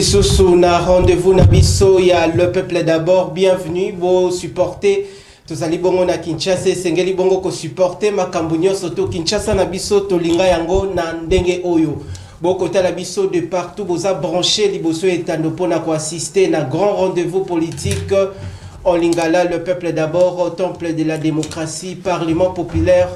Sous na rendez-vous na biso ya le peuple d'abord, bienvenue, bo supporter tozali bongo na Kinshasa, sengeli bongo ko supporter makambo nyonso to Kinshasa na biso tolinga yango na ndenge oyo. Boko tala biso de partout boza branché liboso etando pona ko assister na grand rendez-vous politique en lingala le peuple d'abord au temple de la démocratie, parlement populaire.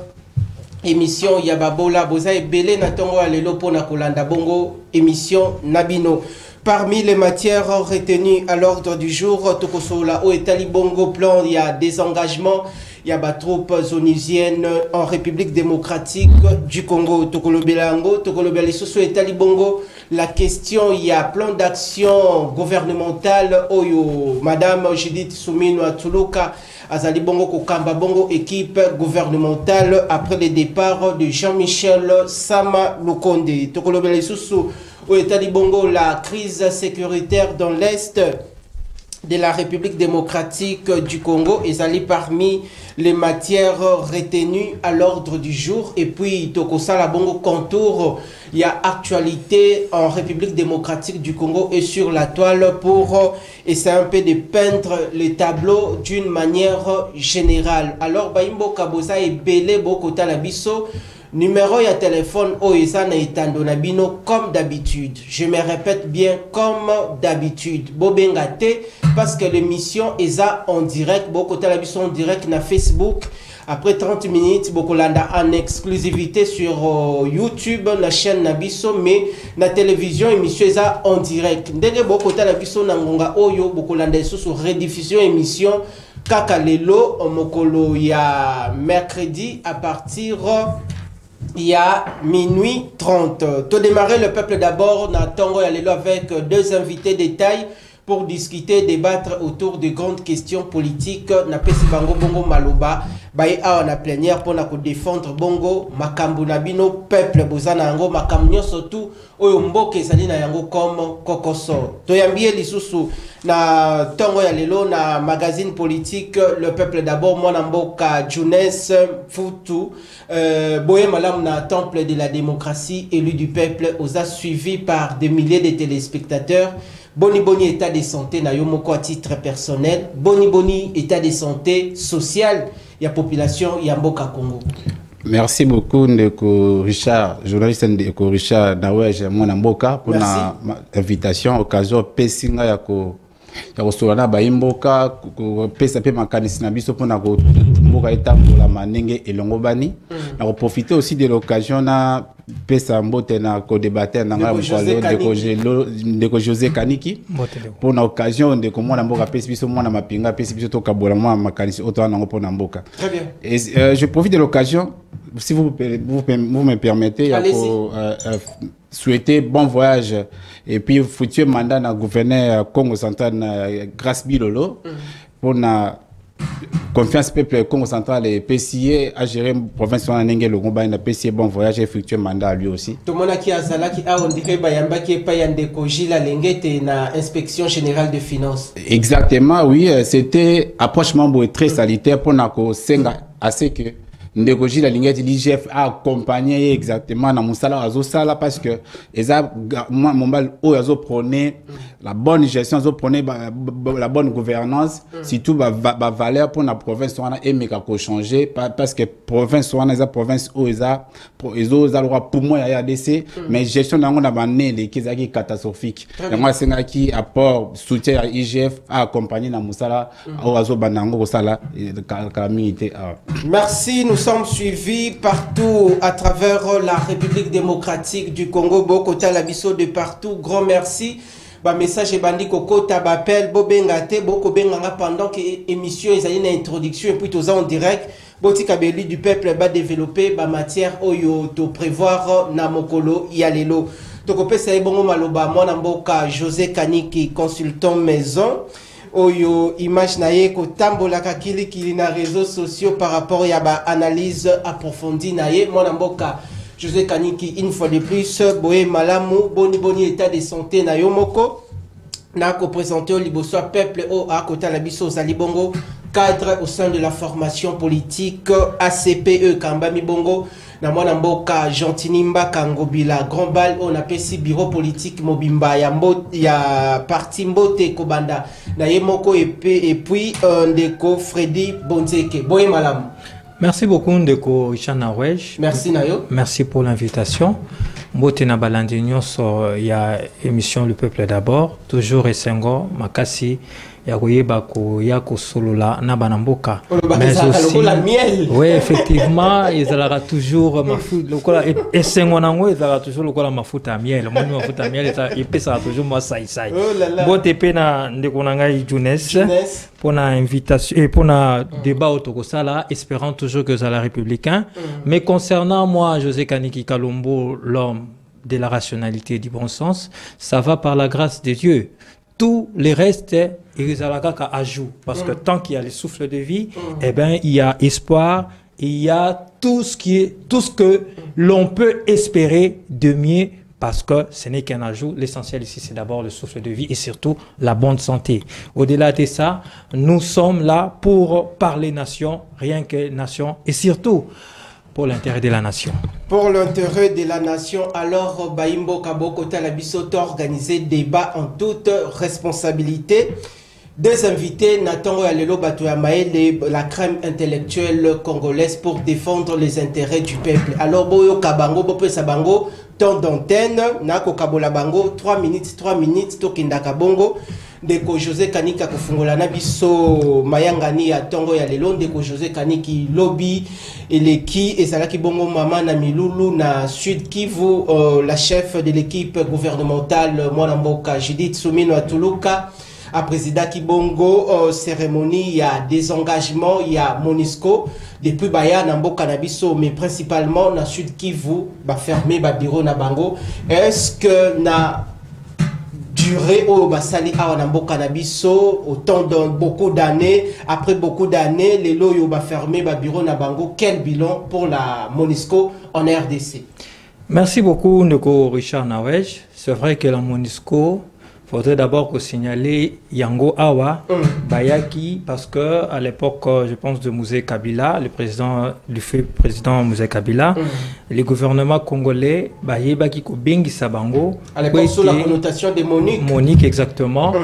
Émission Yababola boza ebele na tongo alelo pona kolanda bongo émission Nabino. Parmi les matières retenues à l'ordre du jour, Tokosola, au Etali Bongo plan, il y a des engagements, il y a des troupes onusiennes en République démocratique du Congo, Tokolobelango, Tokolobelisoso, Etali Bongo. La question, il y a plan d'action gouvernemental, Oyo, Madame Judith Soumino Atuluka, Azali Bongo Kokamba Bongo, équipe gouvernementale après le départ de Jean-Michel Sama Lukonde, Tokolobelisoso. Au État du Bongo, la crise sécuritaire dans l'Est de la République démocratique du Congo est allée parmi les matières retenues à l'ordre du jour. Et puis, Tokosala Bongo contour, il y a actualité en République démocratique du Congo et sur la toile pour essayer un peu de peindre les tableaux d'une manière générale. Alors, Baimbo Kabosa et Belé Bokota Labiso. Numéro ya téléphone Oesa na itando na bino comme d'habitude. Je me répète bien comme d'habitude. Bobengate parce que l'émission est en direct. Boko talabiso en direct na Facebook. Après 30 minutes, Bokolanda en exclusivité sur YouTube, la chaîne Nabiso, mais la télévision émission est en direct. Ndenge Boko talabiso na ngonga oyo Bokolanda sur rediffusion émission Kaka lelo mokolo ya mercredi à partir il y a minuit 30. Tout démarrer le peuple d'abord, Natango Yalelo avec deux invités de taille pour discuter, débattre autour de grandes questions politiques. Na pesi bango bongo maloba, baye awa na plénière pour na ko défendre bongo makambu na bino peuple bozana yango makambu surtout oyo mboke ezali na yango comme kokoso. Toyambie lisusu na tongo ya lelo na magazine politique le peuple d'abord mwana mboka Jones Futu boye malam na temple de la démocratie élu du peuple osa suivi par des milliers de téléspectateurs. Boni état de santé na yomoko à titre personnel, boni état de santé social ya population ya mboka Congo. Merci beaucoup Ndeko Richard, journaliste Ndeko Richard Naweje mwana mboka pour na invitation occasion pesinga ya ko solana baimboka ko pesa pe makanisi na biso pour na ko mboka etambola manenge elongo bani na profiter aussi de l'occasion na pesa mbote na ko débattre na ngala mkwalo Ndeko José Kaniki pour na occasion de comment na mboka pesa biso mwana mapinga pesa biso to kabola mwa makanisi auto na ngo na mboka. Très bien. Et je profite de l'occasion si vous me permettez à souhaiter bon voyage et puis futur mandat na gouverneur Congo central Grâce Bilolo pour na confiance peuple Congo central et PCA à gérer province de Nenge le Gomba na PCA bon voyage et futur mandat à lui aussi. Tout le monde qui a zala qui a on dirait bayamba qui est payande koji la lengete na inspection générale de finances. Exactement oui, c'était approchement très salutaire pour na ko senga assez que Ndegoji la ligne de l'IGF a accompagné exactement dans mon salaire azo sala parce que mon bal o azo prôner la bonne gestion, azo prôner la bonne gouvernance, surtout ba valeur pour la province on a aimé qu'on changer parce que province on a province o eza droit pour moi ya ADC mais gestion dans on a bané les qui catastrophique. Et moi c'est qui apport soutien à IGF a accompagné dans mon salaire o azo banango ko sala calamité. Merci, nous sommes suivis partout à travers la République démocratique du Congo. Bokota Labiso de partout. Grand merci. Ba message bandi kokota bapel bobengate boko benganga pendant que émission ezali na introduction et puis tous en direct. Botika beli du peuple ba développer ba matière oyo to prévoir na mokolo yalelo. Tokopesa bongo maloba mwana mboka José Kaniki consultant maison. Oyo image na ye ko tambola kakili na réseaux sociaux par rapport ya ba analyse approfondie na ye mwana mboka José Kaniki une fois de plus boye malamu boni état de santé na yo moko na ko présenter au liboso peuple o a kota la biso zali bongo cadre au sein de la formation politique ACPE Kambami Bongo. Namwana mboka Gentinimba Kangobila Grand Bal on appelle si bureau politique Mobimba ya parti Mbote Kobanda na yemoko et puis ndeko Freddy Bonzeke. Boye malam. Merci beaucoup ndeko Richard Nawej. Merci Nayo. Merci pour l'invitation. Mbote na balandi nyonso ya émission Le Peuple d'abord, toujours Esengo makasi ya koyeba ko ya ko solola na banamboka. Mais aussi oui effectivement ils aura toujours mafuta lokola Esengo nango ils aura toujours lokola mafuta miel. Moni mafuta miel et puis ça toujours moi sai. Mbote pe na ndeko nanga Junes pour na invitation et pour na débat autour ça là espérant toujours que ça la républicain. Mais concernant moi José Kaniki Kalombo l'homme de la rationalité et du bon sens, ça va par la grâce de Dieu. Tous les restes, ils ont un ajout. Parce que tant qu'il y a le souffle de vie, eh ben, il y a espoir, il y a tout ce que l'on peut espérer de mieux, parce que ce n'est qu'un ajout. L'essentiel ici, c'est d'abord le souffle de vie et surtout la bonne santé. Au-delà de ça, nous sommes là pour parler nation, rien que nation, et surtout pour l'intérêt de la nation. Pour l'intérêt de la nation, alors Baimbo Kaboko Talabiso a organisé débat en toute responsabilité. Deux invités, Nathan Alelo Batoyamae, la crème intellectuelle congolaise pour défendre les intérêts du peuple. Alors Boyo Kabango, Bope Sabango, temps d'antenne, Nako Kabola Bango, 3 minutes, Tokindaka Bongo. Deko José Kanika kufungola na biso mayangani ya tongo ya lelo ndeko José Kaniki lobby eleki ezalaki bongo mama na Milulu na Sud Kivu, la chef de l'équipe gouvernementale mwana mboka Judith Soumino Atuluka a président Kibongo cérémonie ya désengagement ya Monisco depuis baya na mboka na biso mais principalement na Sud Kivu ba fermer ba bureau na bango. Est-ce que na durée au basali awanamboka na biso autant de beaucoup d'années, après beaucoup d'années les loyo va fermer ba bureau na bango, quel bilan pour la Monisco en RDC? Merci beaucoup Ndeko Richard Nawej. C'est vrai que la Monisco, faudrait d'abord signaler Yango Awa Bayaki, parce que à l'époque, je pense de Mouzé Kabila, le président Mouzé Kabila, le gouvernement congolais Bayebaki Kobengi Sabango, à l'époque sous la connotation de Monique exactement,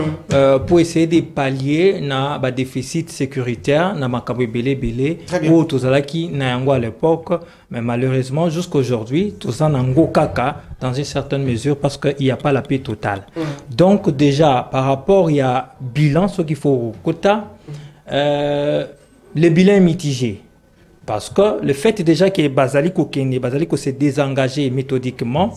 pour essayer de pallier na ba déficit sécuritaire na makabo belé ou tozalaki na yango à l'époque, mais malheureusement jusqu'aujourd'hui tous en ango kaka dans une certaine mesure parce qu'il n'y a pas la paix totale. Donc déjà, par rapport, il y a bilan, ce qu'il faut au quota, le bilan est mitigé. Parce que le fait déjà que Bazaliko s'est désengagé méthodiquement,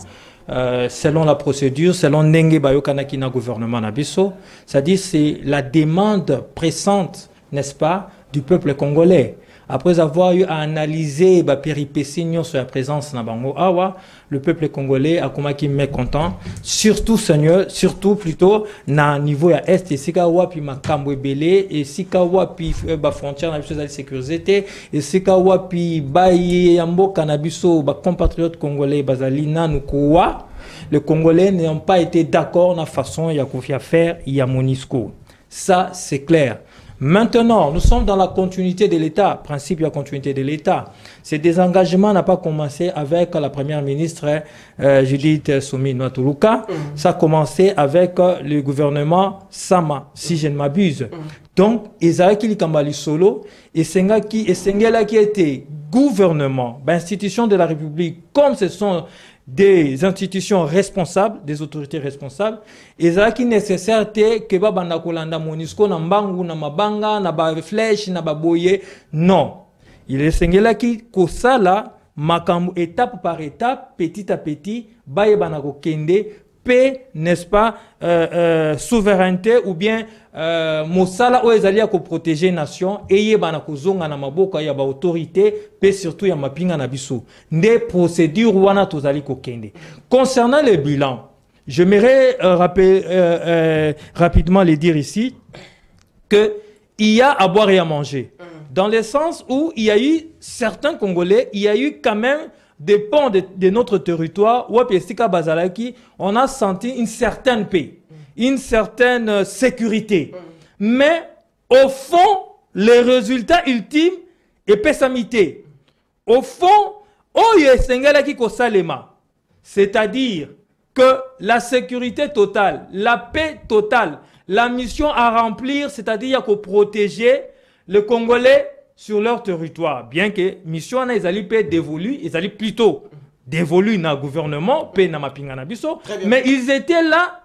selon la procédure, selon Nenge Bayokanakina gouvernement Nabiso, c'est-à-dire c'est la demande pressante, n'est-ce pas, du peuple congolais. Après avoir eu à analyser les péripéties sur la présence de Bango Awa, le peuple congolais a comme qui mécontent, surtout Seigneur, surtout plutôt na niveau ya est et sika wapi makambo belé et sika wapi ba frontière na biso za sécurité et sika wapi bayi yamboka na biso ba compatriotes congolais bazali nanu kowa, les Congolais n'ont pas été d'accord na façon ya konfia faire ya Monisco. Ça c'est clair. Maintenant, nous sommes dans la continuité de l'État, principe de la continuité de l'État. Ce désengagement n'a pas commencé avec la première ministre Judith Soumino Atuluka. Ça a commencé avec le gouvernement Sama, si je ne m'abuse. Donc, Ezaki Kambali Solo, et Sengela qui était gouvernement, institution de la République, comme ce sont des institutions responsables, des autorités responsables, et ça qui est nécessaire que banda kolanda Monisco na mbangu na mabanga na ba flèche na ba boye. Non, il est sengela qui kosala makambu étape par étape, petit à petit, baye banako kende paix, n'est-ce pas, souveraineté ou bien mosala o ezali ya ko protéger nation et yebana kozonga na maboka ya ba autorité pe surtout ya mapinga na biso nde procédure wana tozali ko kende. Concernant le bilan, j'aimerais rapidement le dire ici que il y a à boire et à manger dans le sens où il y a eu certains Congolais, il y a eu quand même des ponts de notre territoire où on a senti une certaine paix, une certaine sécurité. Mais au fond, les résultats ultimes et pessamité. Au fond, c'est-à-dire que la sécurité totale, la paix totale, la mission à remplir, c'est-à-dire qu'il faut protéger les Congolais sur leur territoire. Bien que mission ils allaient dévolue, ils allaient plutôt dévolue dans le gouvernement, mais ils étaient là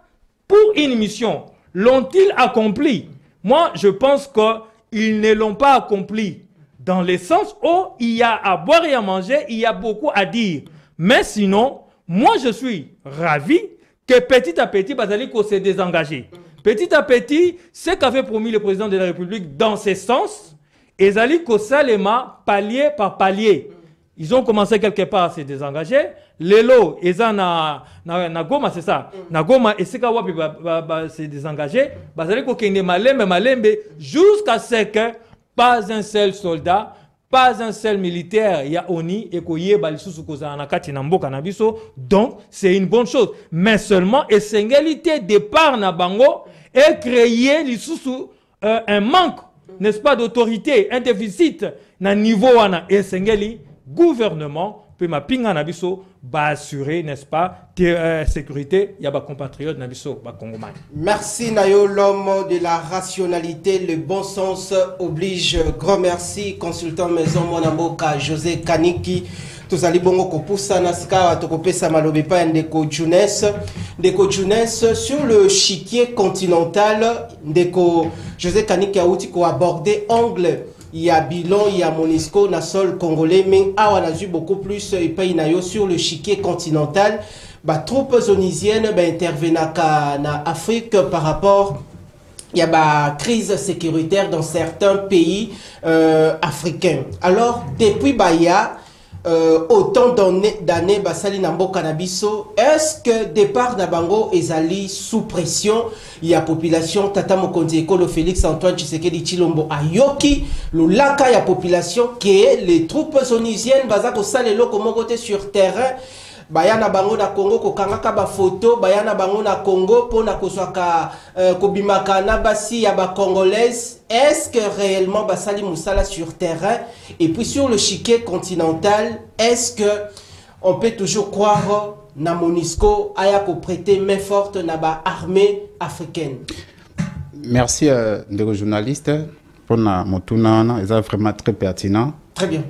pour une mission. L'ont-ils accompli? Moi, je pense qu'ils ne l'ont pas accompli dans le sens où il y a à boire et à manger, il y a beaucoup à dire. Mais sinon, moi, je suis ravi que petit à petit, Bazaliko s'est désengagé. Petit à petit, ce qu'avait promis le président de la République dans ce sens, Ezaliko Salema, palier par palier. Ils ont commencé quelque part à se désengager. Lelo, Ezana, Nagoma, c'est ça. Nagoma, et c'est qu'à se désengager. Bazaliko Kende Malembe, jusqu'à ce que pas un seul soldat, pas un seul militaire, il y a Oni et Koye Balisusu Kozanakati Nambo Kanabiso. Donc, c'est une bonne chose. Mais seulement, essentialité départ Nabango et créer un manque, n'est-ce pas, d'autorité, un déficit na niveau wana essentiel gouvernement peut ma pinga nabiso ba assurer, n'est-ce pas, sécurité ya ba compatriotes nabiso ba Congomais. Merci Nayo, l'homme de la rationalité, le bon sens oblige. Grand merci consultant maison Monamboka José Kaniki. Tozali bongo kopusa nasika tokopesa malobe pa ndeko Jounès sur le chiquier continental. Ndeko José Kaniki a outi ko aborder angle. Il y a bilan, il y a Monisco, na sol congolais, mais on a vu beaucoup plus et pays nayo sur le chiquier continental. Bah, troupes onisiennes interviennent en Afrique par rapport il y a bah, crise sécuritaire dans certains pays africains. Alors depuis Baya autant d'années basali nambo cannabiso, est-ce que départ Nabango ezali sous pression? Il y a population Tata Mokonzi Ekolo Félix Antoine Tshisekedi Chilombo Ayoki le laka ya population que les troupes onisiennes bazako salelo comme côté sur terrain. Bayana bango na Congo ko kangaka ba photo bayana bango na Congo pona koswaka kobimaka na basi ya ba congolaise. Est-ce que réellement basali musala sur terrain et puis sur le chiquier continental, est-ce que on peut toujours croire na Monisco aya ko prêter main forte na ba armée africaine? Merci de journaliste pour na motuna c'est vraiment très pertinent. Très bien.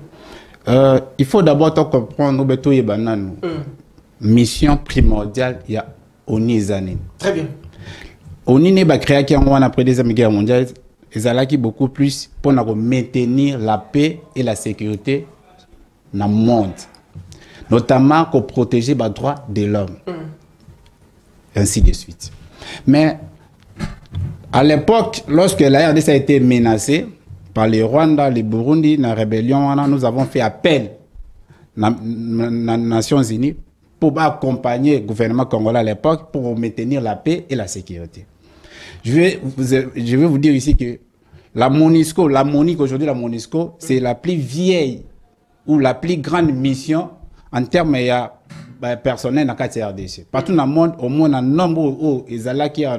Il faut d'abord comprendre que mission primordiale il y a Onizane. Très bien. Oni n'est pas créé après la Deuxième Guerre mondiale. Ils allaient beaucoup plus pour maintenir la paix et la sécurité dans le monde, notamment pour protéger les droits de l'homme, ainsi de suite. Mais à l'époque, lorsque la RDC a été menacée par les Rwanda, les Burundi, la rébellion, nous avons fait appel aux Nations Unies pour accompagner le gouvernement congolais à l'époque pour maintenir la paix et la sécurité. Je vais vous dire ici que la MONUSCO, aujourd'hui la MONUSCO, c'est la plus vieille ou la plus grande mission en termes de personnel dans la RDC. Partout dans le monde, au moins un nombre qui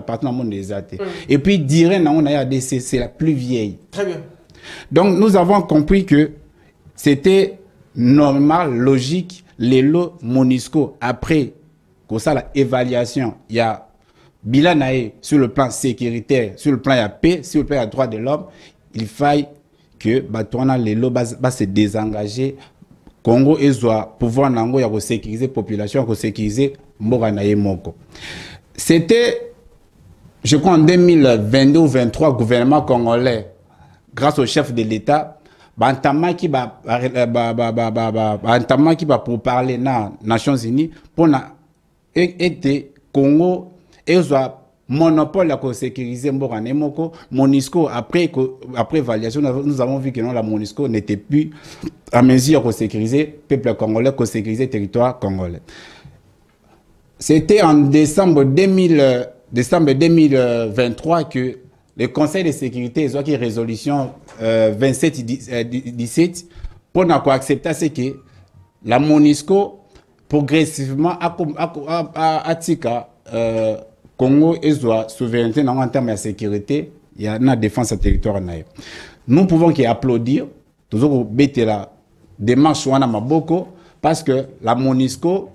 partout dans le monde des AT. Et puis, dire dans la RDC, c'est la plus vieille. Très bien. Donc, nous avons compris que c'était normal, logique, les lots MONUSCO, après que ça, l'évaluation, il y a bilan sur le plan sécuritaire, sur le plan de la paix, sur le plan des droits de l'homme, il faille que les lots se désengager. Congo doit pouvoir sécuriser la population, sécuriser Mboganaye Moko. C'était, je crois, en 2022 ou 2023, le gouvernement congolais, grâce au chef de l'État, qui va pour parler dans les Nations Unies pour aider Congo et soit monopole à sécuriser Mboganaye Moko. MONUSCO, après évaluation, nous avons vu que non, la MONUSCO n'était plus à mesure de sécuriser le peuple congolais, de sécuriser le territoire congolais. C'était en décembre 2023 que le Conseil de sécurité a eu une résolution 27-17 pour accepter ce que la MONUSCO progressivement a Congo et la souveraineté en termes de sécurité, il y a une défense à territoire. nous pouvons qu'applaudir toujours la démarche wana maboko parce que la MONUSCO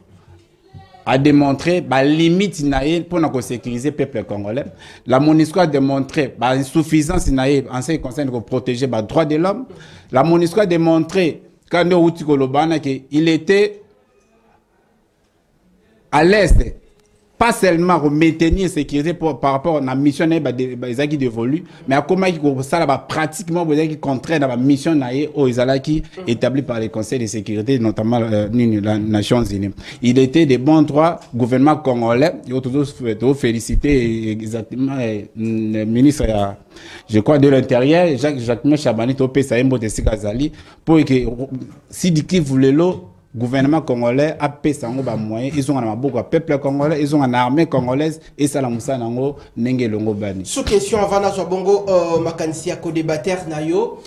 a démontré la limite pour sécuriser le peuple congolais. La MONUSCO a démontré l'insuffisance en ce qui concerne pour protéger les droits de l'homme. La MONUSCO a démontré qu'il était à l'est, pas seulement pour maintenir la sécurité par rapport à la mission qui dévolue, mais à comment ça pratiquement contraire à la mission établie par les conseils de sécurité, notamment les Nations Unies. Il était de bons droits, gouvernement congolais. Il faut féliciter exactement le ministre, je crois, de l'Intérieur, Jacques Chabani, pour que si Diki voulait l'eau, gouvernement congolais a payé ça moyens, ils ont un peuple congolais, ils ont une armée congolaise et ça la moussa nango nenge longo bani. Sous question avant na bongo makanisi ya ko débattre na yo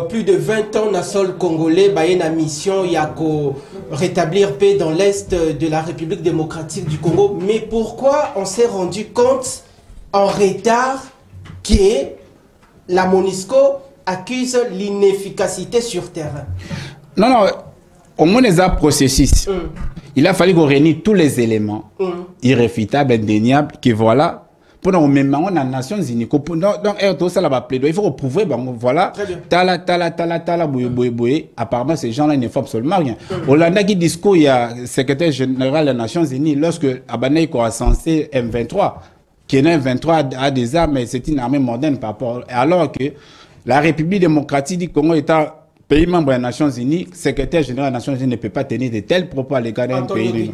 plus de 20 ans na sol congolais ba na mission ya ko rétablir paix dans l'est de la République démocratique du Congo, mais pourquoi on s'est rendu compte en retard que la MONUSCO accuse l'inefficacité sur terrain? Non. Au moins, les processus. Il a fallu qu'on réunisse tous les éléments irréfutables, indéniables, que voilà, pour nous même dans les Nations Unies. Donc, tout ça là plaidoyer. Il faut prouver, voilà, tala, apparemment, ces gens-là ne font absolument rien. Hollanda qui dit qu'il y a le secrétaire général des Nations Unies, lorsque Abanaï a censé M23, qui est M23 a des armes, mais c'est une armée moderne par rapport. Alors que la République démocratique du Congo est pays membre des Nations Unies, secrétaire général des Nations Unies ne peut pas tenir de tels propos à l'égard d'un pays.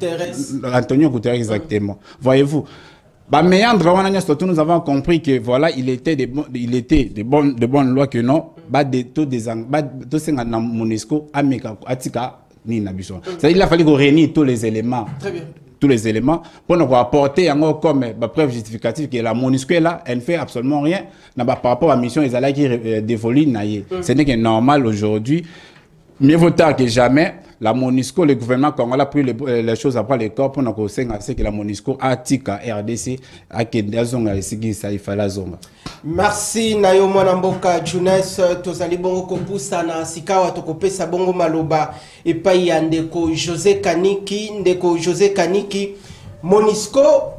Antonio Guterres, exactement. Voyez-vous. Nous avons compris que voilà, il était de bonnes lois que non, MONUSCO, il a fallu qu'on réunisse tous les éléments. Très bien. Tous les éléments pour nous apporter comme preuve justificative que la MONUSCO est là, elle ne fait absolument rien par rapport à la mission qui dévolue. Ce n'est que normal aujourd'hui. Mieux vaut tard que jamais, la MONUSCO, le gouvernement congolais a pris les choses à bras le corps pour nous conseiller que la MONUSCO a tika RDC a merci Nayo Mwanamboka Jonas tozali bongo kopusa na sikawa tokopesa bongo maloba epai ya ndeko José Kaniki MONUSCO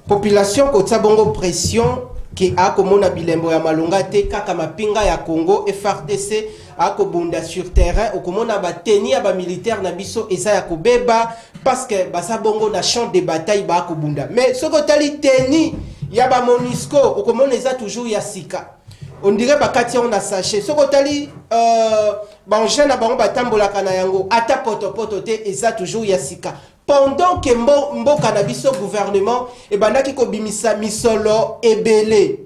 population kotsa bongo pression ki akomona bilembo ya malonga te kaka mapinga ya Congo FARDC akobunda sur terrain okomona bateni ya ba militaire na biso eza ya kobeba parce que basa bongo na champ de bataille ba akobunda mais soko tali teni ya ba MONUSCO okomona eza toujours ya sika on dirait bakati on a sachet soko tali ba jeune na bango batambola kana yango ata poto te eza toujours ya sika pendant que mboka na biso gouvernement e bandaki ko bimisa misolo ebele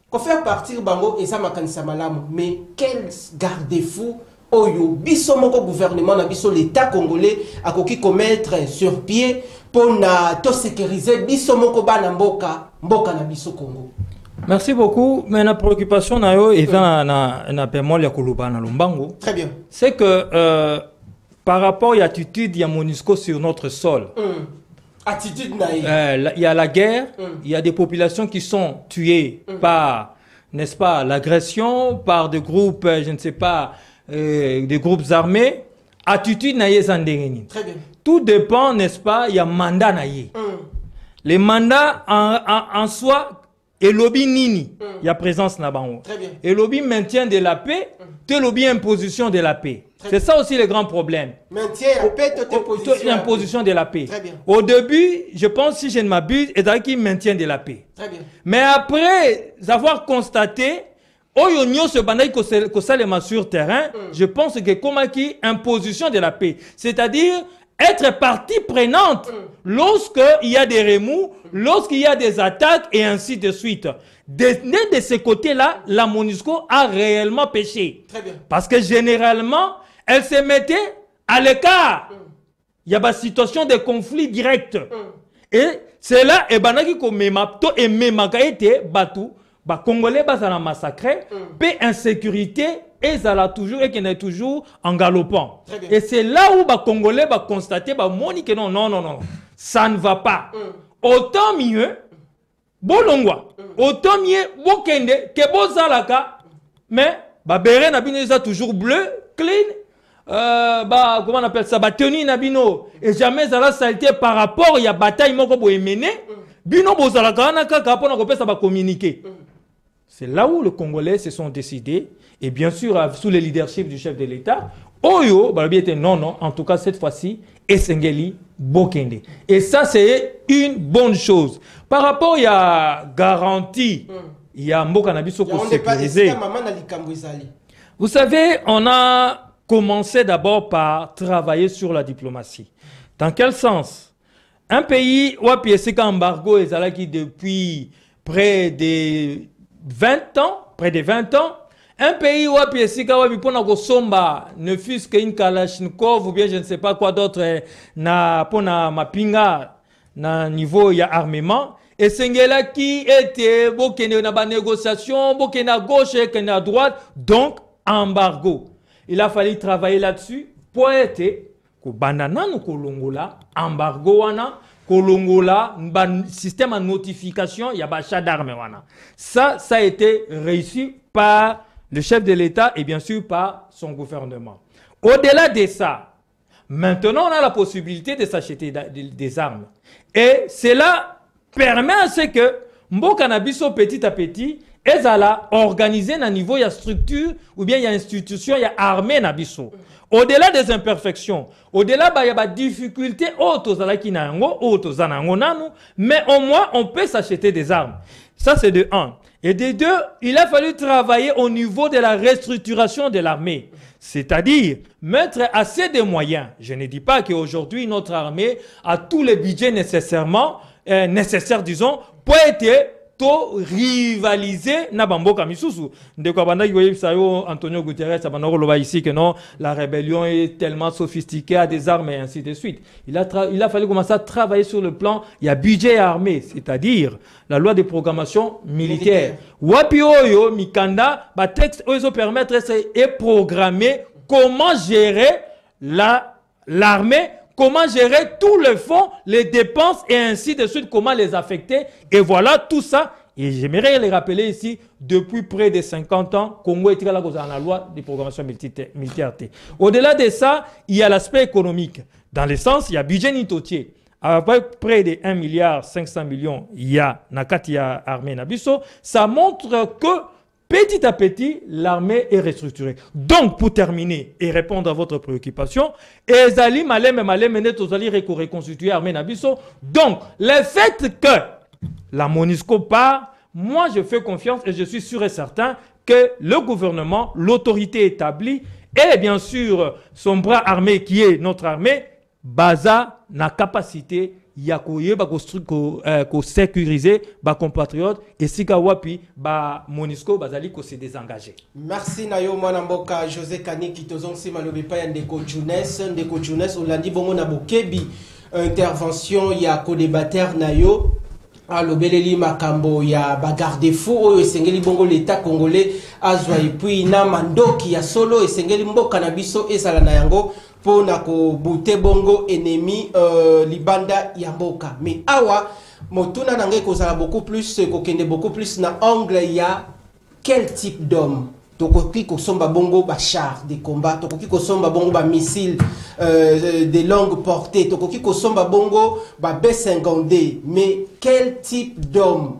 ko faire partir bango eza makanisa malamu mais quel garde-fou oyo biso moko gouvernement na biso l'état congolais akoki commettre sur pied pour na to sécuriser biso moko bana mboka na biso Congo. Merci beaucoup. Mais la préoccupation na yo et na permol ya koluba na lombango. Très bien. C'est que par rapport à l'attitude de MONUSCO sur notre sol, attitude il y a la guerre, il y a des populations qui sont tuées par, n'est-ce pas, l'agression, par des groupes, je ne sais pas, des groupes armés. Attitude naïe zandengeni. Très bien. Tout dépend, n'est-ce pas, il y a mandat naïe. Les mandats en soi, et lobby nini, il y a présence là-bas. Et lobby maintien de la paix, et lobby imposition de la paix. C'est ça aussi le grand problème. Maintien la paix, imposition de la paix. Très bien. Au début, je pense, si je ne m'abuse, et dans qui maintient de la paix. Très bien. Mais après avoir constaté, sur terrain, je pense que comme qui imposition de la paix, c'est-à-dire être partie prenante lorsqu'il y a des remous, lorsqu'il y a des attaques et ainsi de suite. De ce côté-là, la MONUSCO a réellement péché. Très bien. Parce que généralement, elle se mettait à l'écart. Il y a des situations de conflit direct. Et c'est là, et banaki ko memato et memakaete batu, ba Congolais bazala massacré, paix insécurité et ça l'a toujours et qu'il est toujours en galopant. Et c'est là où ba Congolais va constater ba moni que non, ça ne va pas. Autant mieux bolongwa, autant mieux bokende que bozalaka, mais béret nabino eza toujours bleu, clean. Comment on appelle ça? Tenue nabino. Et jamais ça la saleté par rapport à bataille moko boye mené. Bino bozala kana kaka pona ko pesa ba communiquer. C'est là où les Congolais se sont décidés, et bien sûr sous le leadership du chef de l'État, Oyo, non, en tout cas cette fois-ci, Esengeli Bokende. Et ça, c'est une bonne chose. Par rapport à garantie, il y a Mboka Nabiso pour sécuriser. Vous savez, on a commencé d'abord par travailler sur la diplomatie. Dans quel sens? Un pays où il y a un embargo qui depuis près de 20 ans, un pays où il y a ne fût-ce qu'une Kalachnikov ou bien je ne sais pas quoi d'autre na mapinga na niveau il y a armement et Sengela qui était bokene na négociation bokene à gauche et à droite, donc embargo. Il a fallu travailler là-dessus pour être que banana no kolongola embargo wana kolongola système de notification il y a achat d'armes wana. Ça a été réussi par le chef de l'État et bien sûr par son gouvernement. Au-delà de ça, maintenant on a la possibilité de s'acheter des armes. Et cela permet à ce que Mboka Nabiso petit à petit ezala organiser na niveau ya structure ou bien il y a institution, il y a armée Nabiso. Au-delà des imperfections, au-delà il y a des difficultés mais au moins on peut s'acheter des armes. Ça c'est de 1. Et de 2, il a fallu travailler au niveau de la restructuration de l'armée. C'est-à-dire mettre assez de moyens. Je ne dis pas qu'aujourd'hui notre armée a tous les budgets nécessaires, disons, pour être rivaliser na bamboka misusu. Ndeko abanda kiwe sayo Antonio Guterres abanda loba ici que non, la rébellion est tellement sophistiquée à des armes et ainsi de suite. Il a fallu commencer à travailler sur le plan, il y a budget armé, c'est-à-dire la loi de programmation militaire. Wapi oyo mikanda ba texte oyo permettre et programmer comment gérer l'armée. Comment gérer tous les fonds, les dépenses et ainsi de suite, comment les affecter. Et voilà tout ça. Et j'aimerais les rappeler ici, depuis près de 50 ans, Congo est dans la loi de programmation militaire. Au-delà de ça, il y a l'aspect économique. Dans le sens, il y a budget nitotier. À peu près de 1,5 milliard, il y a Nakatia armée Nabiso. Ça montre que petit à petit, l'armée est restructurée. Donc, pour terminer et répondre à votre préoccupation, Ezali Malem reconstituer l'armée Nabiso. Donc, le fait que la MONUSCO part, moi je fais confiance et je suis sûr et certain que le gouvernement, l'autorité établie et bien sûr son bras armé qui est notre armée, baza na capacité ya ko sécuriser ba compatriotes et sika wapi ba MONUSCO bazali ko se désengager. Merci nayo mwana mboka José Kaniki tozonsi malobi pa ya ndeko Junes olandi bongo na bokebi intervention ya co-débatteur nayo alobeleli makambo ya bagarde-fou oyo esengeli bongo l'état congolais azwa et puis na mandoki ya solo esengeli mboka na biso ezala na yango pour na ko bute bongo ennemi libanda ya mboka. Mais awa motuna nange kozala beaucoup plus kokende beaucoup plus na angle ya quel type d'homme tokoki kosomba bongo ba char de combat, tokoki kosomba bongo ba missile de longue portée, tokoki kosomba bongo ba B52, mais quel type d'homme?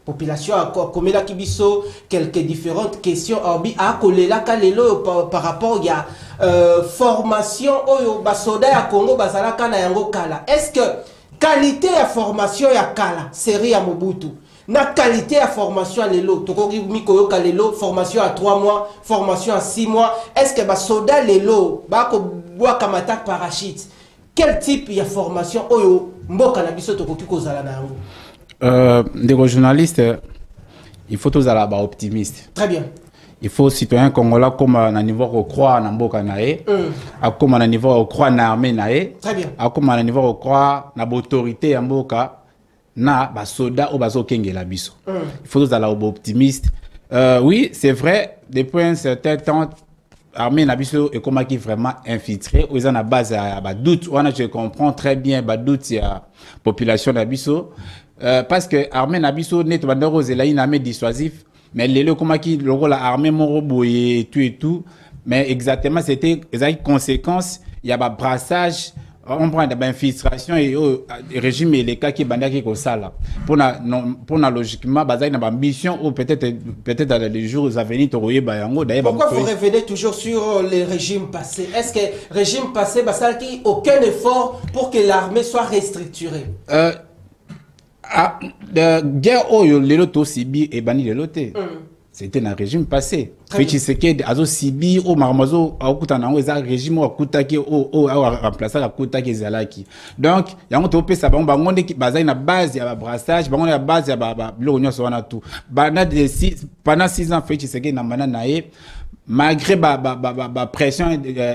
Population encore comme la kibiso quelques différentes questions a kolela kalelo par rapport ya formation oyo ba soda ya Congo bazalaka na yango kala. Est-ce que qualité ya formation ya kala série ya Mobutu na qualité à formation à l'élo, tokoki mikoyo ka l'élo, formation à 3 mois, formation à 6 mois, est-ce que ba soda l'élo, ba ko bois comme attaque parachute, quel type de formation oyo mboka na biso tokoki kozala na yango? Des journalistes, il faut tous aller optimiste. Très bien. Il faut citoyen congolais comme à niveau au croire na mboka nae, comme à niveau au croire na armée nae, très bien. Comme à niveau au croire na autorité ya mboka na ba soda ou bazo kengela biso. Il faut tous aller optimiste. Oui, c'est vrai, depuis un certain temps armée na biso est comme qui vraiment infiltré, ils ont la base à ba doute, on a je comprends très bien ba doute ya population na biso parce que armée na biso net bandero zela une armée dissuasif. mais les comment qui le rôle armée morobo et tout mais exactement c'était une conséquence il y a un brassage on prend des infiltrations et régime et les cas qui bandaki comme ça là pour na logiquement basé na ambition ou peut-être dans les jours à venir toyer bayango d'ailleurs pourquoi vous revenez toujours sur les régimes passés? Est-ce que régime passé ça qui aucun effort pour que l'armée soit restructurée? Guerre oyo lelo to sibi et bani lelo te. C'était un régime passé. Fait c'est que azo sibi o marmazo akuta na ngeza régime akuta ki o remplacer akuta ki zalaki. Donc yango to pesa bango bango ki bazai na base ya brassage bango na base ya ba bilo nyonso wana tout. Pendant 6 ans fait c'est que na mana nae malgré ba pression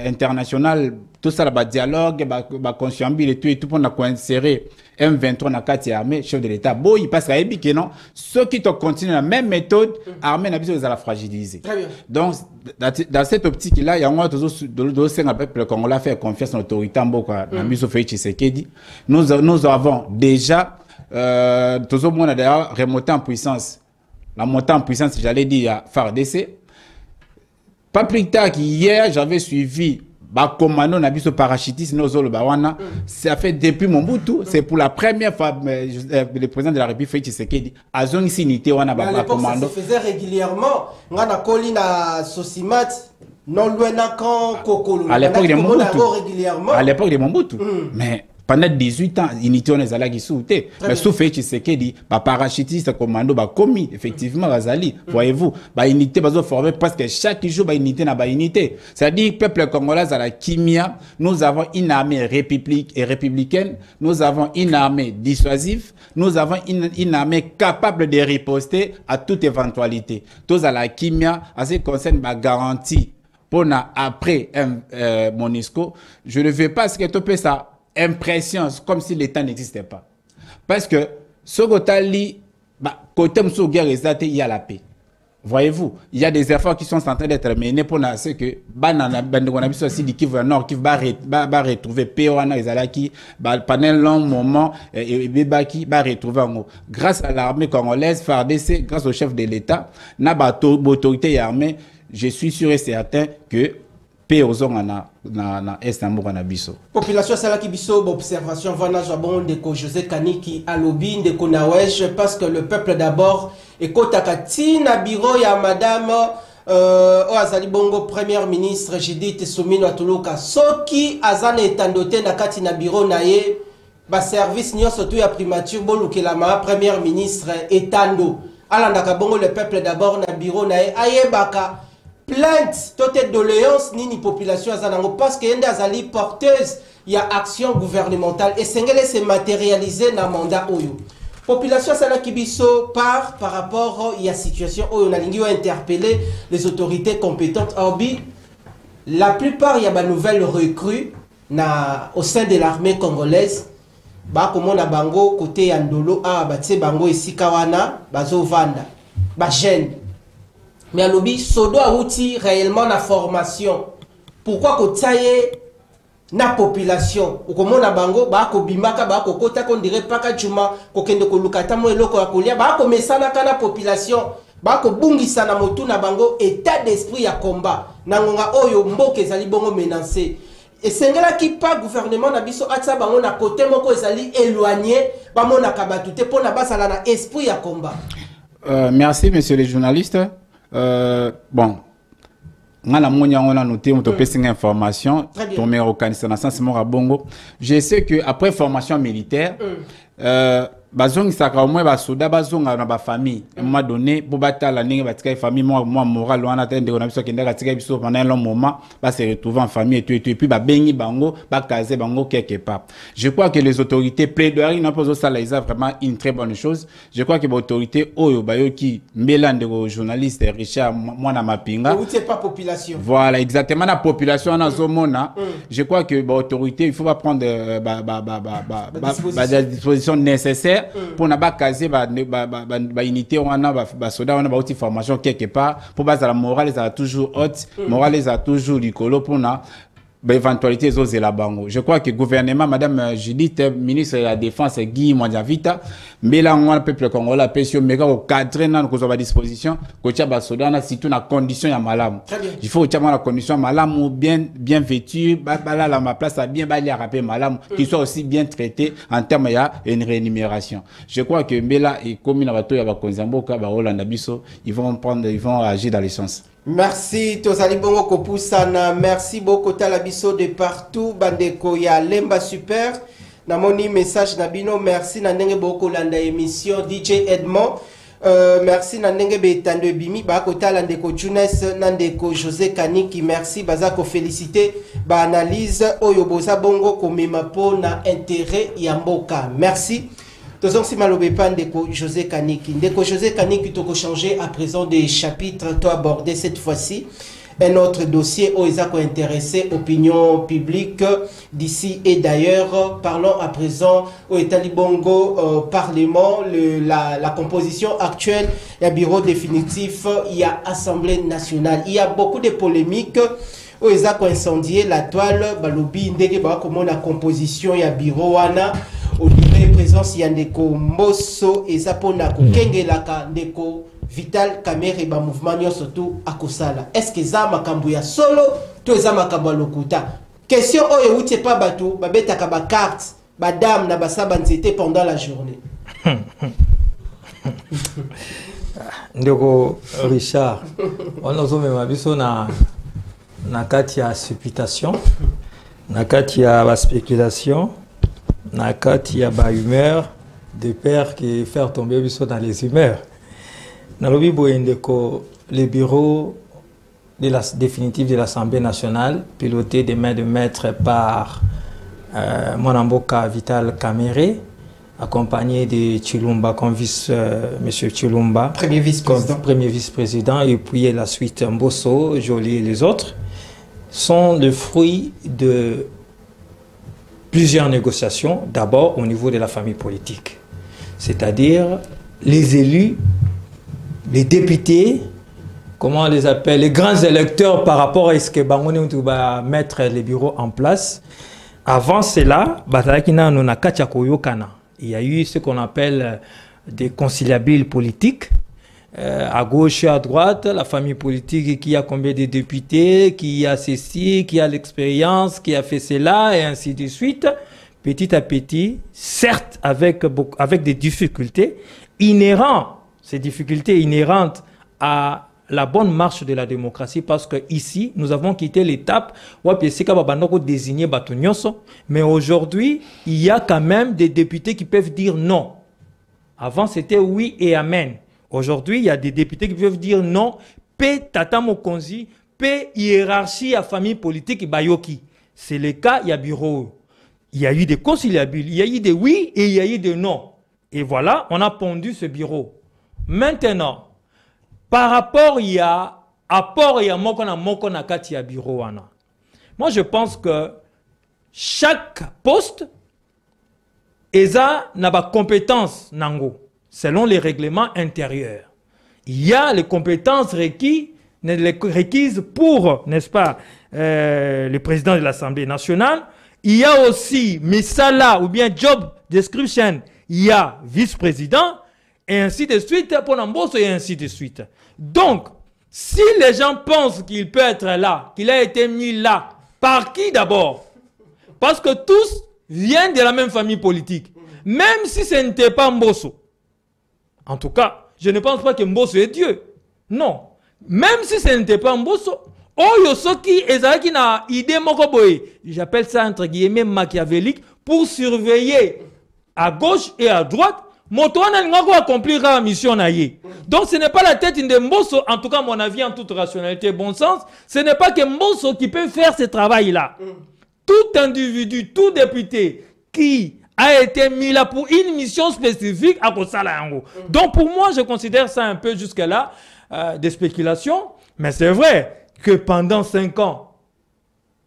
internationale tout ça là dialogue ba consciambile et tout pour na coinsérer M23 na kati armée chef de l'état boy parce que que non ceux qui continuent la même méthode armée na biso la fragiliser. Très bien. Donc dans cette optique là il y a un toujours de peuple congolais faire confiance en l'autorité mboka na biso fait Tshisekedi nous avons déjà toujours on a d'ailleurs remonté en puissance la montée en puissance j'allais dire à FARDC. Pas plus tard qu'hier j'avais suivi commando na biso parachutiste nozolo bawana ça fait depuis Mobutu c'est pour la première fois le président de la République Félix Tshisekedi azongi sinité wana commando ça se faisait régulièrement ngana kolina sosimat non loin na kan kokolo à l'époque de Mobutu mais pendant 18 ans, unité on est allé sauter. Mais sauf que Tshisekedi, parachutiste commando, commis effectivement Razali. Voyez-vous, unité bazo formé parce que chaque jour unité na unité. C'est-à-dire peuple congolais à la Kimia, nous avons une armée républicaine, nous avons une armée dissuasive, nous avons une armée capable de riposter à toute éventualité. Tous à la Kimia, à ce qui concerne ma garantie pour après Monisco, je ne veux pas ce que tu peux ça impression comme si l'État n'existait pas. Parce que ce côté côté de guerre, il y a la paix. Voyez-vous, il y a des efforts qui sont en train d'être menés pour ce que qui va retrouver paix pendant un long moment et qui va retrouver grâce à l'armée congolaise, FARDC, grâce au chef de l'État, l'autorité armée, je suis sûr et certain que na Estambour na biso population sala ki biso observation vana jabon de ko José Kaniki alobi de ko nawesh parce que le peuple d'abord et kotaka tina biro ya madame azali bongo première ministre Judith Suminwa Tuluka soki azana etandote na kati na biro na ye ba service nyonso to ya primature bolukela ma première ministre etando alandaka bongo le peuple d'abord na biro na ye ayebaka plainte, toute doléance, ni population azanango parce que yende azali porteuse il y a action gouvernementale et sengele se matérialiser na mandat oyo. Population sana kibiso par rapport il y a situation oyo na lingi interpeller les autorités compétentes orbi la plupart il y a ba nouvelles recrues na au sein de l'armée congolaise ba komona bango côté ya ndolo ba tse bango esika wana bazo vanda ba jeune. Mais alobi sodo outil réellement la formation. Pourquoi ko tsaye na population ukomona bango ba ko bimaka ba ko kota ko dirait pas ka chuma ko kende ko lukata mo eloko ya kolia ba ko mesana kana population ba ko bungisa na motu na bango état d'esprit ya combat na ngonga oyo mboke ezali bongo menacé. Et sengela ki pas gouvernement na biso atsa bango na côté moko ezali éloigné ba mona kabatute pona basala na esprit ya combat. Merci monsieur les journalistes. Bon, on a noté, on a une information, on a organisé bongo. Je sais que après formation militaire, bazong saka au moins basoda bazong na ba famille à un moment donné pour battre la ligne batika famille moi moral on attend de on a besoin kenda katika biso pendant un long moment va se retrouver en famille et puis ba bengi bango ba caser bango quelque part. Je crois que les autorités plaidoirie n'a pas ça là vraiment une très bonne chose. Je crois que les autorités oyo bayo qui mélande de journaliste Richard moi na mapinga vous pas population. Voilà exactement la population na zomona. Je crois que les autorités il faut pas prendre des dispositions nécessaires pour na ba caser ba unité wana ba soda wana ba outil formation quelque part pour base la morale ça toujours haute morale ça toujours likolo pour na éventualité et la bango. Je crois que le gouvernement, Madame Judith, ministre de la Défense, Guy Mwandiavita, mais là, on a le peuple congolais, mais au cadre, nous avons à disposition, surtout dans la condition de malam. Il faut que la condition de malam bien vêtue, ma place a bien rappelé malam, qui soit aussi bien traité en termes de rémunération. Je crois que Mbela et comme il y a ils vont agir dans les sens. Merci Tozali Bongo Kopusana, merci beaucoup Talabiso de partout, Bandeko ya Lemba Super. Namoni message Nabino, merci Nandenge Boko Landa émission DJ Edmond. Merci Nandenge Betande Bimi, Bako Talandeko Junes, Nandeko José Kaniki, merci Bazako félicité, ba analyse Oyoboza Bongo Komemapo na intérêt Yamboka. Merci. Tozong si malobe pas Ndeko José Kaniki. Ndeko José Kaniki toko changer à présent des chapitres to aborder cette fois-ci un autre dossier où ils ont intéressé opinion publique d'ici et d'ailleurs. Parlons à présent au État-Libongo Parlement, la composition actuelle, il y a bureau définitif, il y a Assemblée nationale. Il y a beaucoup de polémiques où ils ont incendié la toile, balobi ndege ba comment la composition, il y a bureau wana. Au niveau présence il y a ndeko Mbosso et zapona ko kengelaka ndeko Vital Kamerhe ba mouvement surtout akosala. Est-ce que za makambo ya solo to za makambo lokuta? Question oyo uti pas bato ba betaka ba carte ba dame na basaba nzete pendant la journée. Ndeko Richard, on a zomema biso na kati ya supputation, na kati ya ba spéculation. Il y a ba humeur de père qui fait tomber dans les humeurs. Le bureau définitif de l'Assemblée nationale, piloté des mains de maître par Mwanamboka Vital Kamerhe, accompagné de Chilumba comme monsieur Chilumba, premier vice-président, et puis la suite Mbosso, Joly et les autres, sont le fruit de plusieurs négociations, d'abord au niveau de la famille politique. C'est-à-dire les élus, les députés, comment on les appelle, les grands électeurs par rapport à ce que Bangoné va mettre les bureaux en place. Avant cela, il y a eu ce qu'on appelle des conciliabules politiques. À gauche et à droite, la famille politique qui a combien de députés, qui a ceci, qui a l'expérience, qui a fait cela, et ainsi de suite. Petit à petit, certes avec des difficultés inhérentes, ces difficultés inhérentes à la bonne marche de la démocratie, parce que ici, nous avons quitté l'étape où on désigner Batonyoso, mais aujourd'hui, il y a quand même des députés qui peuvent dire non. Avant, c'était oui et amen. Aujourd'hui, il y a des députés qui peuvent dire non, paix tata mokonzi, paix hiérarchie à famille politique bayoki. C'est le cas, il y a bureau. Il y a eu des conciliabules, il y a eu des oui et il y a eu des non. Et voilà, on a pondu ce bureau. Maintenant, par rapport, il y a apport, il y a mokona kati ya bureau wana. Moi, je pense que chaque poste eza na ba compétence nango. Selon les règlements intérieurs. Il y a les compétences requises pour, n'est-ce pas, le président de l'Assemblée nationale. Il y a aussi Misala ou bien Job Description. Il y a vice-président et ainsi de suite pour Namboso et ainsi de suite. Donc, si les gens pensent qu'il peut être là, qu'il a été mis là, par qui d'abord? Parce que tous viennent de la même famille politique. Même si ce n'était pas Mbosso. En tout cas, je ne pense pas que Mbosso est Dieu. Non. Même si ce n'était pas Mbosso, Oyosoki ezaki na idée mokoboye. J'appelle ça entre guillemets machiavélique pour surveiller à gauche et à droite. Motoana n'ingo accomplir la mission naïe. Donc ce n'est pas la tête de Mbosso, en tout cas mon avis en toute rationalité et bon sens, ce n'est pas que Mbosso qui peut faire ce travail-là. Tout individu, tout député qui a été mis là pour une mission spécifique à Kosala. Donc pour moi, je considère ça un peu jusque-là des spéculations. Mais c'est vrai que pendant 5 ans,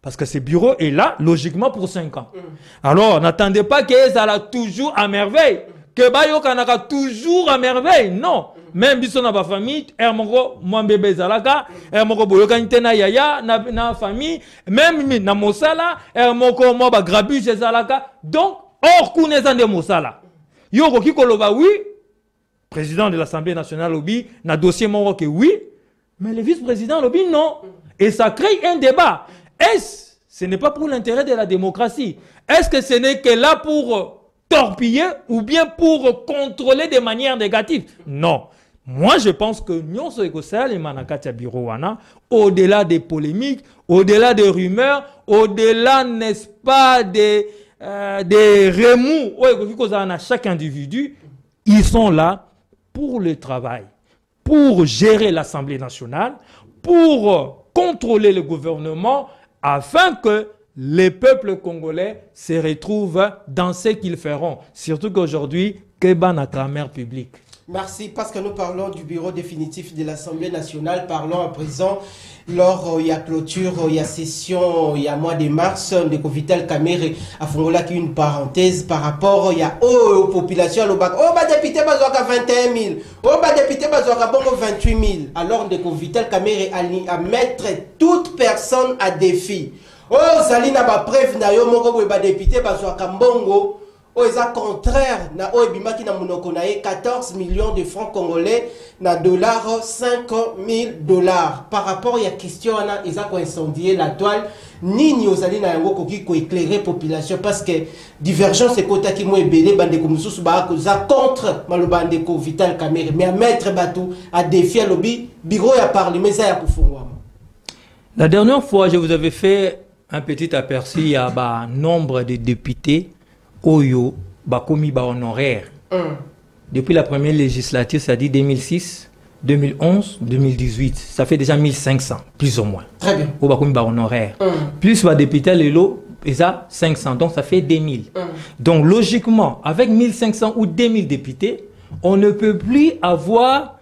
parce que ce bureau est là, logiquement, pour 5 ans. Alors, n'attendez pas que ça a toujours à merveille. Que Bayo Kanaka toujours à merveille. Non. même biso na ba famille moko moi bébé zalaka moko boyokani te na yaya na famille même na mosala moko moi ba grabuge zalaka donc or kuneza nde mosala yo ko koloba oui président de l'Assemblée nationale lobby na dossier moko que oui mais le vice-président lobby non et ça crée un débat. Ce n'est pas pour l'intérêt de la démocratie. Est-ce que ce n'est que là pour torpiller ou bien pour contrôler de manière négative? Non. Moi, je pense que Nyonso Ekosal et Manakatia Birowana, au-delà des polémiques, au-delà des rumeurs, au-delà, n'est-ce pas, des remous, chaque individu, ils sont là pour le travail, pour gérer l'Assemblée nationale, pour contrôler le gouvernement, afin que les peuples congolais se retrouvent dans ce qu'ils feront. Surtout qu'aujourd'hui, Kéba n'a grammaire publique. Merci, parce que nous parlons du bureau définitif de l'Assemblée nationale. Parlons à présent, lors il y a clôture, il y a session, il y a mois de mars, de Vital Kamere a Fongola qui une parenthèse par rapport, il y a aux populations, député bazoaka 21 000, député bazoaka bongo 28 000. Alors de Vital Kamere à mettre toute personne à défi. Zalina ba preuve na yo moko boy ba député bazoaka bongo. C'est contraire na bimaki na munoko na 14 millions de francs congolais na dollars 5 000 dollars par rapport à la question na ils ont incendié la toile nini ozali na yango koki ko éclairer population parce que divergence est kota ki mo ebele bande ko mususu ba ko za contre malobande ko Vital Kamere mais à mettre bateau à défier lobby bureau ya parlement ça ya kufungwa. La dernière fois je vous avais fait un petit aperçu à ba nombre de députés Oyo, Bakomi ba honoraire. Depuis la première législature, c'est-à-dire 2006, 2011, 2018, ça fait déjà 1500, plus ou moins. Très bien. Au Bakomi ba honoraire. Plus va député Lelo, et ça 500, donc ça fait 2000. Donc logiquement, avec 1500 ou 2000 députés, on ne peut plus avoir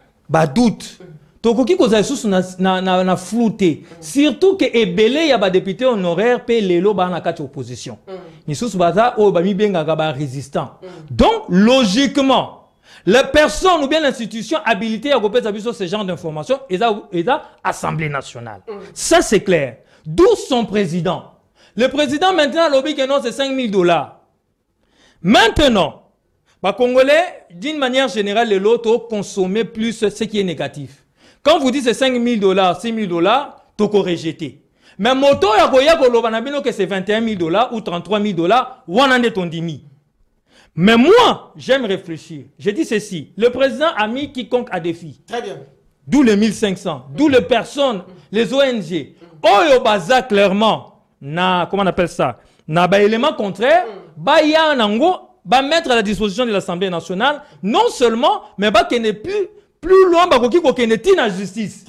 doute. Tokoki koza sous na flouté. Surtout que ebele ya ba député honoraire pe lelo ba na kati opposition. Ni sous baza o ba mi benga ba résistant. Donc logiquement, la personne ou bien l'institution habilitée à repérer ce genre d'informations est la Assemblée nationale. Ça c'est clair. D'où son président. Le président maintenant lobby que non c'est 5 000 dollars. Maintenant, les Congolais d'une manière générale les lotos consommer plus ce qui est négatif. Quand vous dites c'est 5 000 dollars, 6 000 dollars, toko rejeté. Mais moto ya koya kolobanabino que c'est 21 000 dollars ou 33 000 dollars, wanande ton dimi. Mais moi, j'aime réfléchir. Je dis ceci, le président a mis quiconque à défi. Très bien. D'où les 1500, d'où les personnes, les ONG. Oyo baza clairement, comment on appelle ça, na ba élément contraire, ba ya nango, ba mettre à la disposition de l'Assemblée nationale, non seulement, mais ba qu'il n'est plus loin, la justice.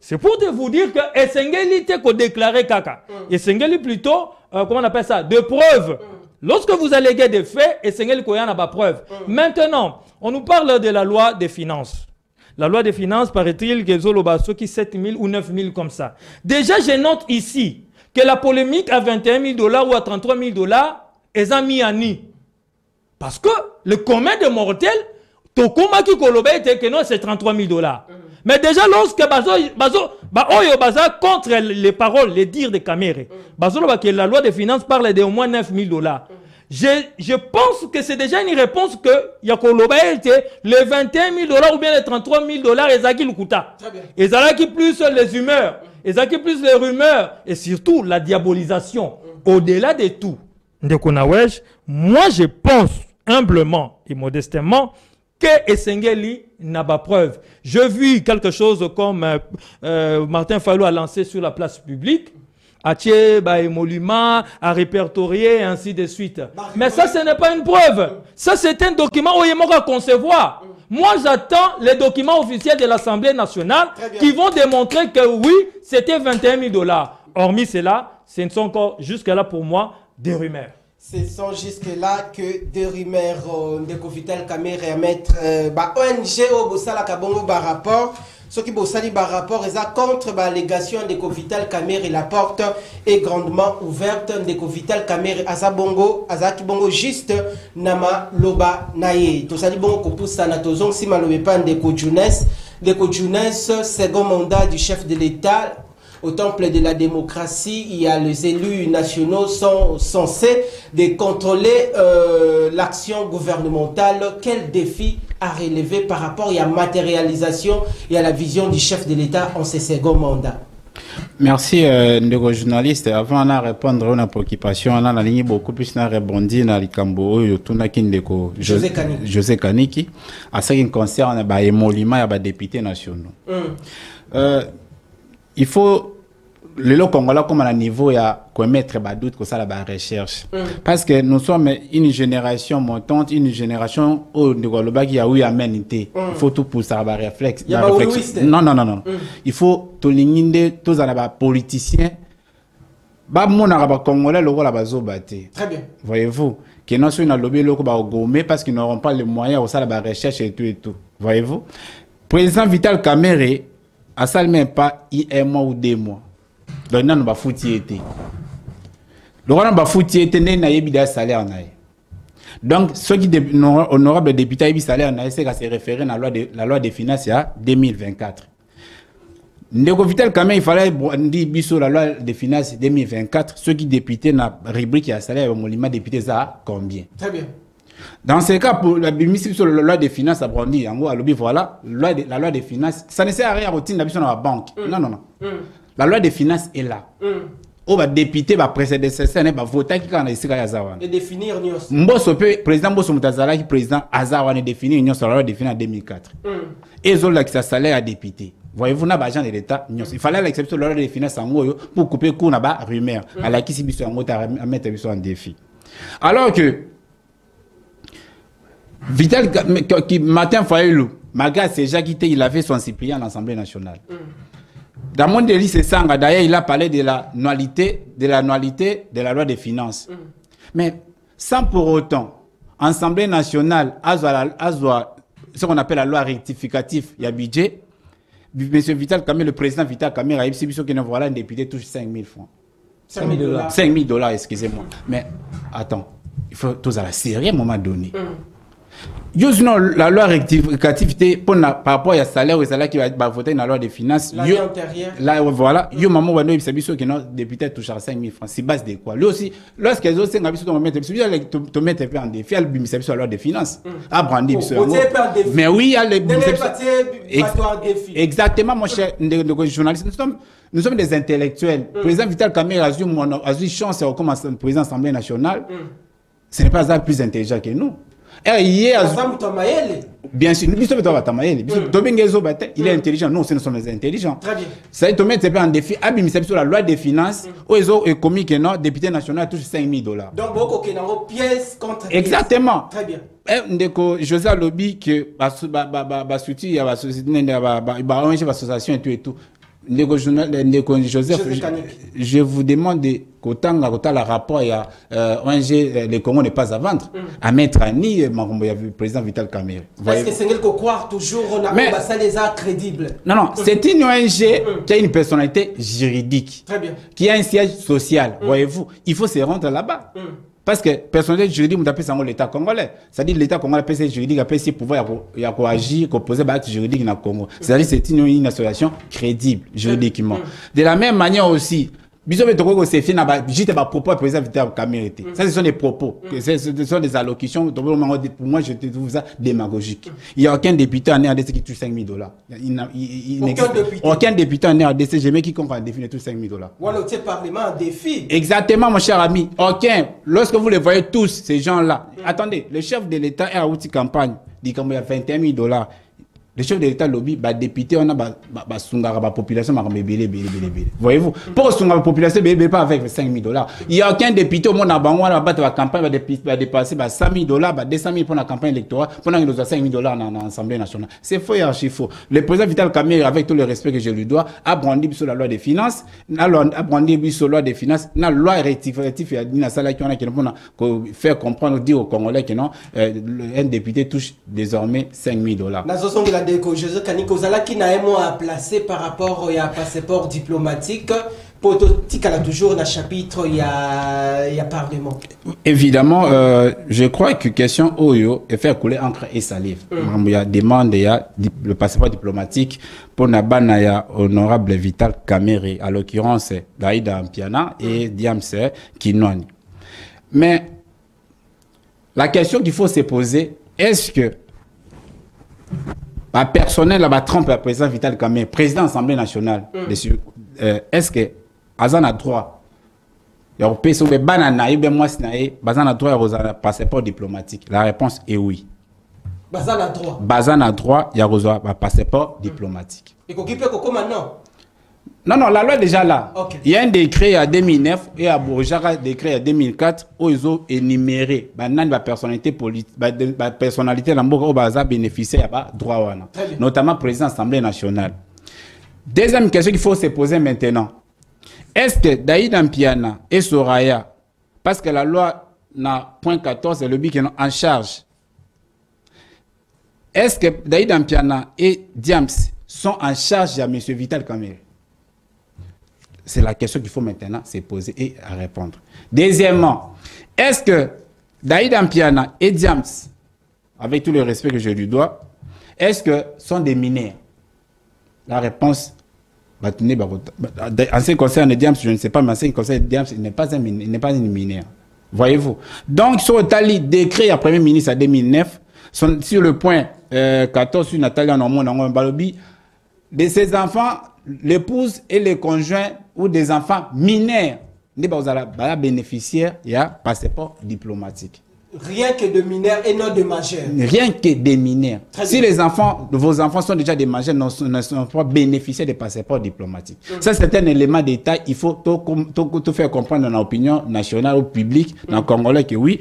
C'est pour vous dire que Essengeli te déclaré kaka. Essengeli plutôt, comment on appelle ça, de preuves. Lorsque vous alléguez des faits, Essengeli koya n'a pas preuve. Maintenant, on nous parle de la loi des finances. La loi des finances, paraît-il, que Zolobaso qui 7 000 ou 9 000 comme ça. Déjà, je note ici que la polémique à 21 000 dollars ou à 33 000 dollars est à mi. Parce que le commun de mortels, Tokuma qui kolobe était que non, c'est 33 000 dollars. Mais déjà, lorsque bazo contre les paroles, les dires de Kamere, que la loi des finances parle de au moins 9 000 dollars. Je pense que c'est déjà une réponse que Yakoloba était les 21 000 dollars ou bien les 33 000 dollars et Zaki Lukuta. Et Zaki plus les humeurs, et Zaki plus les rumeurs, et surtout la diabolisation. Au-delà de tout, moi je pense humblement et modestement que Essengeli n'a pas preuve. J'ai vu quelque chose comme Martin Fayulu a lancé sur la place publique, à émolument, à répertorier, et ainsi de suite. Mais ça, ce n'est pas une preuve. Ça, c'est un document où il à concevoir. Moi, j'attends les documents officiels de l'Assemblée nationale qui vont démontrer que oui, c'était 21 000 dollars. Hormis cela, ce ne sont encore jusque-là pour moi des rumeurs. Ce sont jusque-là que des rumeurs de Vital Kamere à mettre ONG au Bosala Kabongo par rapport Ce qui bossali par rapport et ça contre l'allégation de Vital Kamerhe, la porte est grandement ouverte de Vital Kamerhe azabongo azaki bongo juste nama loba naye to sali bongo ko poussa na tozong si malobe pan de Djounes second mandat du chef de l'État au temple de la démocratie. Il y a les élus nationaux sont censés de contrôler l'action gouvernementale. Quel défi à relever par rapport à la matérialisation et à la vision du chef de l'État en ce second mandat? Merci, nos journalistes. Avant de répondre à une préoccupation, on a ligne beaucoup plus de répondre dans les cambo José Kaniki à ce qui concerne l'émolument des députés nationaux. Il faut le Congolais comme à niveau à commettre des doutes que ça la recherche parce que nous sommes une génération montante, une génération où qui a eu amenité. Il faut tout pour ça réflexe. Non. Il faut tout ligner tous les politiciens. Ba mon arabe congolais le rôle bazo batté. Très bien. Voyez-vous que nous sommes dans le lobby loko ba gommer parce qu'ils n'auront pas les moyens au ça la recherche et tout. Voyez-vous. Président Vital Kamerhe a ça même pas un mois ou 2 mois. Donc, nous avons foutu été. Le roi n'a foutu été né na yebida salaire naïe. Donc, ceux qui honorables députés yebida salaire naïe, c'est qu'à se référer à la loi des finances à 2024. Ndeko Vital Kamerhe, il fallait dire la loi des finances 2024. Ceux qui députés na rubrique à salaire au monument député ça combien? Très bien. Dans ce cas, pour la loi des finances à Brandi, en gros, voilà, la loi des finances, ça ne sert à rien à routine d'habitude dans la banque. Non. La loi des finances est là. Au député va précéder ça, ne va voter qui quand ici à Zawan. Et définir Nyos. Mbosso président Mbosso Mutazala qui président Azawan définir Nyos sur la loi des finances en 2004. Et Zola qui sa salaire à député. Voyez-vous, n'a pas agent de l'État. Il fallait l'exception de la loi des finances en gros pour couper court n'a pas rumeur. À la qui s'y biso en gros à mettre biso en défi. Alors que Vital qui matin Fayoulou, malgré ses gens quittés, il avait son cyprien à l'Assemblée nationale. Dans mon délit, c'est ça. D'ailleurs, il a parlé de la annualité de la loi des finances. Mais sans pour autant, Assemblée nationale, ce qu'on appelle la loi rectificative, il y a budget. Monsieur Vital Kamerhe, le président Vital Kamerhe, a dit que voilà, un député touche 5 000 francs. 5 000 $. 5 000 $, excusez-moi. Mais attends, il faut tous à la série à un moment donné. Sinon, la loi rectificative par rapport à salaire, salaire qui va voter dans la loi des finances. L'année antérieure. Là, voilà. Yo maman wano ibisabiso que nos députés touchent à 5 000 francs. C'est base de quoi? Lui aussi, lorsqu'ils ont 5 000 francs, te mettre un peu en défi, elle bisabiso la loi des finances. À Brandi. Mais oui, elle exactement, mon cher journaliste. Nous sommes des intellectuels. Le président Vital Kamerhe a eu chance comme président de l'Assemblée nationale. Ce n'est pas un plus intelligent que nous. Bien sûr, il est intelligent, nous aussi nous sommes intelligents. Très bien. Ça te met en défi, sur la loi des finances, où ils ont commis que non, député national touche 5 000 $. Donc, beaucoup qui n'ont pièce contre pièce. Exactement. Très bien. José Alobi, que il y a l'association et tout. Joseph, je vous demande quand la rapport il y a ONG le Congo n'est pas à vendre à mettre à ni le président Vital Kamerhe. Est-ce que c'est qu'il faut croire toujours on a ça les a crédibles? Non, c'est une ONG qui a une personnalité juridique. Très bien. Qui a un siège social. Voyez-vous, il faut se rendre là-bas. Parce que personnalité juridique, on appelle ça l'État congolais. C'est-à-dire l'État congolais appelle ça juridique, appelle ses pouvoirs, il y a quoi agir, qu'on poser acte juridique dans le Congo. C'est-à-dire c'est une association crédible juridiquement. De la même manière aussi, juste par propos du président Vital Kamerhe. Ça, ce sont des propos. Ce sont des allocutions. Pour moi, je trouve ça démagogique. Il n'y a aucun député en RDC qui touche 5 000 $. Aucun député en RDC, jamais quiconque a défini tous 5 000 $. Voilà, c'est parlement un défi. Exactement, mon cher ami. Aucun. Lorsque vous les voyez tous, ces gens-là, attendez, le chef de l'État est à outil campagne, dit qu'il y a 21 000 $. Le chef de l'État lobby, député, on a la population, voyez-vous, pour la population, pas avec 5 000 $. Il n'y a aucun député au monde à Bango, la campagne va dépasser 5 000 $, 200 000 pour la campagne électorale, pendant qu'il y a 5 000 $ dans l'Assemblée nationale. C'est faux et archi faux. Le président Vital Kamerhe, avec tout le respect que je lui dois, a brandi sur la loi des finances, a brandi sur la loi des finances, la loi rectificative, il y a ça qui pour faire comprendre, dire aux Congolais que non, un député touche désormais 5 000 $. Ndeko José Kaniki ozala ki na emo à placer par rapport à passeport diplomatique pour tikala toujours dans chapitre il y a parlement. Évidemment, je crois que question Oyo est fait couler encre et salive. Il y a demande, il y a le passeport diplomatique pour Nabanaya honorable Vital Kamerhe, à l'occurrence Daïda Ampiana et Diamse Kinwani. Mais la question qu'il faut se poser, est-ce que la personnel là-bas trompe le président Vital Kamerhe, président de l'Assemblée nationale, est-ce que Azan a droit? Il y a un banana, il y a un droit à passeport diplomatique. La réponse est oui. Bazan a droit. Bazan a droit, il y a un passeport diplomatique. Et qu'on peut maintenant? Non, non, la loi est déjà là. Okay. Il y a un décret en 2009 et à Bourjara, un décret en 2004 où ils ont énuméré la personnalité politique, la personnalité de l'Amboka bénéficier de droit, notamment président de l'Assemblée nationale. Deuxième question qu'il faut se poser maintenant. Est-ce que Daïda Ampiana et Soraya, parce que la loi n'a point 14, c'est le but qui est en charge, est-ce que Daïda Ampiana et Diams sont en charge de M. Vital Kamerhe? C'est la question qu'il faut maintenant se poser et à répondre. Deuxièmement, est-ce que Daïda Ampiana et Diams, avec tout le respect que je lui dois, est-ce que sont des mineurs? La réponse, en ce qui concerne Diams, je ne sais pas, mais en ce qui concerne Diams, il n'est pas une mineur. Voyez-vous? Donc, sur le tali décret à Premier ministre en 2009, sur le point 14 sur Nathalie Normand Balobi, de ses enfants, l'épouse et les conjoints ou des enfants mineurs, ne bénéficiaires, il y a passeport diplomatique. Rien que de mineurs et non de majeurs. Rien que des mineurs. Si les enfants, vos enfants sont déjà des majeurs, ne sont pas bénéficiaires des passeports diplomatiques. Ça, c'est un élément de détail. Il faut tout faire comprendre dans l'opinion nationale, au public, dans le Congolais, que oui,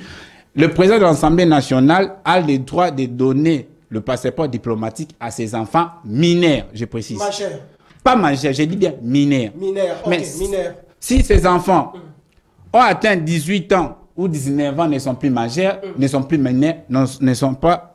le président de l'Assemblée nationale a le droit de donner le passeport diplomatique à ses enfants mineurs, je précise. Majeurs. Pas majeurs, j'ai dit bien mineurs. Mineurs, ok, mais mineurs. Si ces enfants ont atteint 18 ans ou 19 ans, ne sont plus majeurs, ne sont plus mineurs,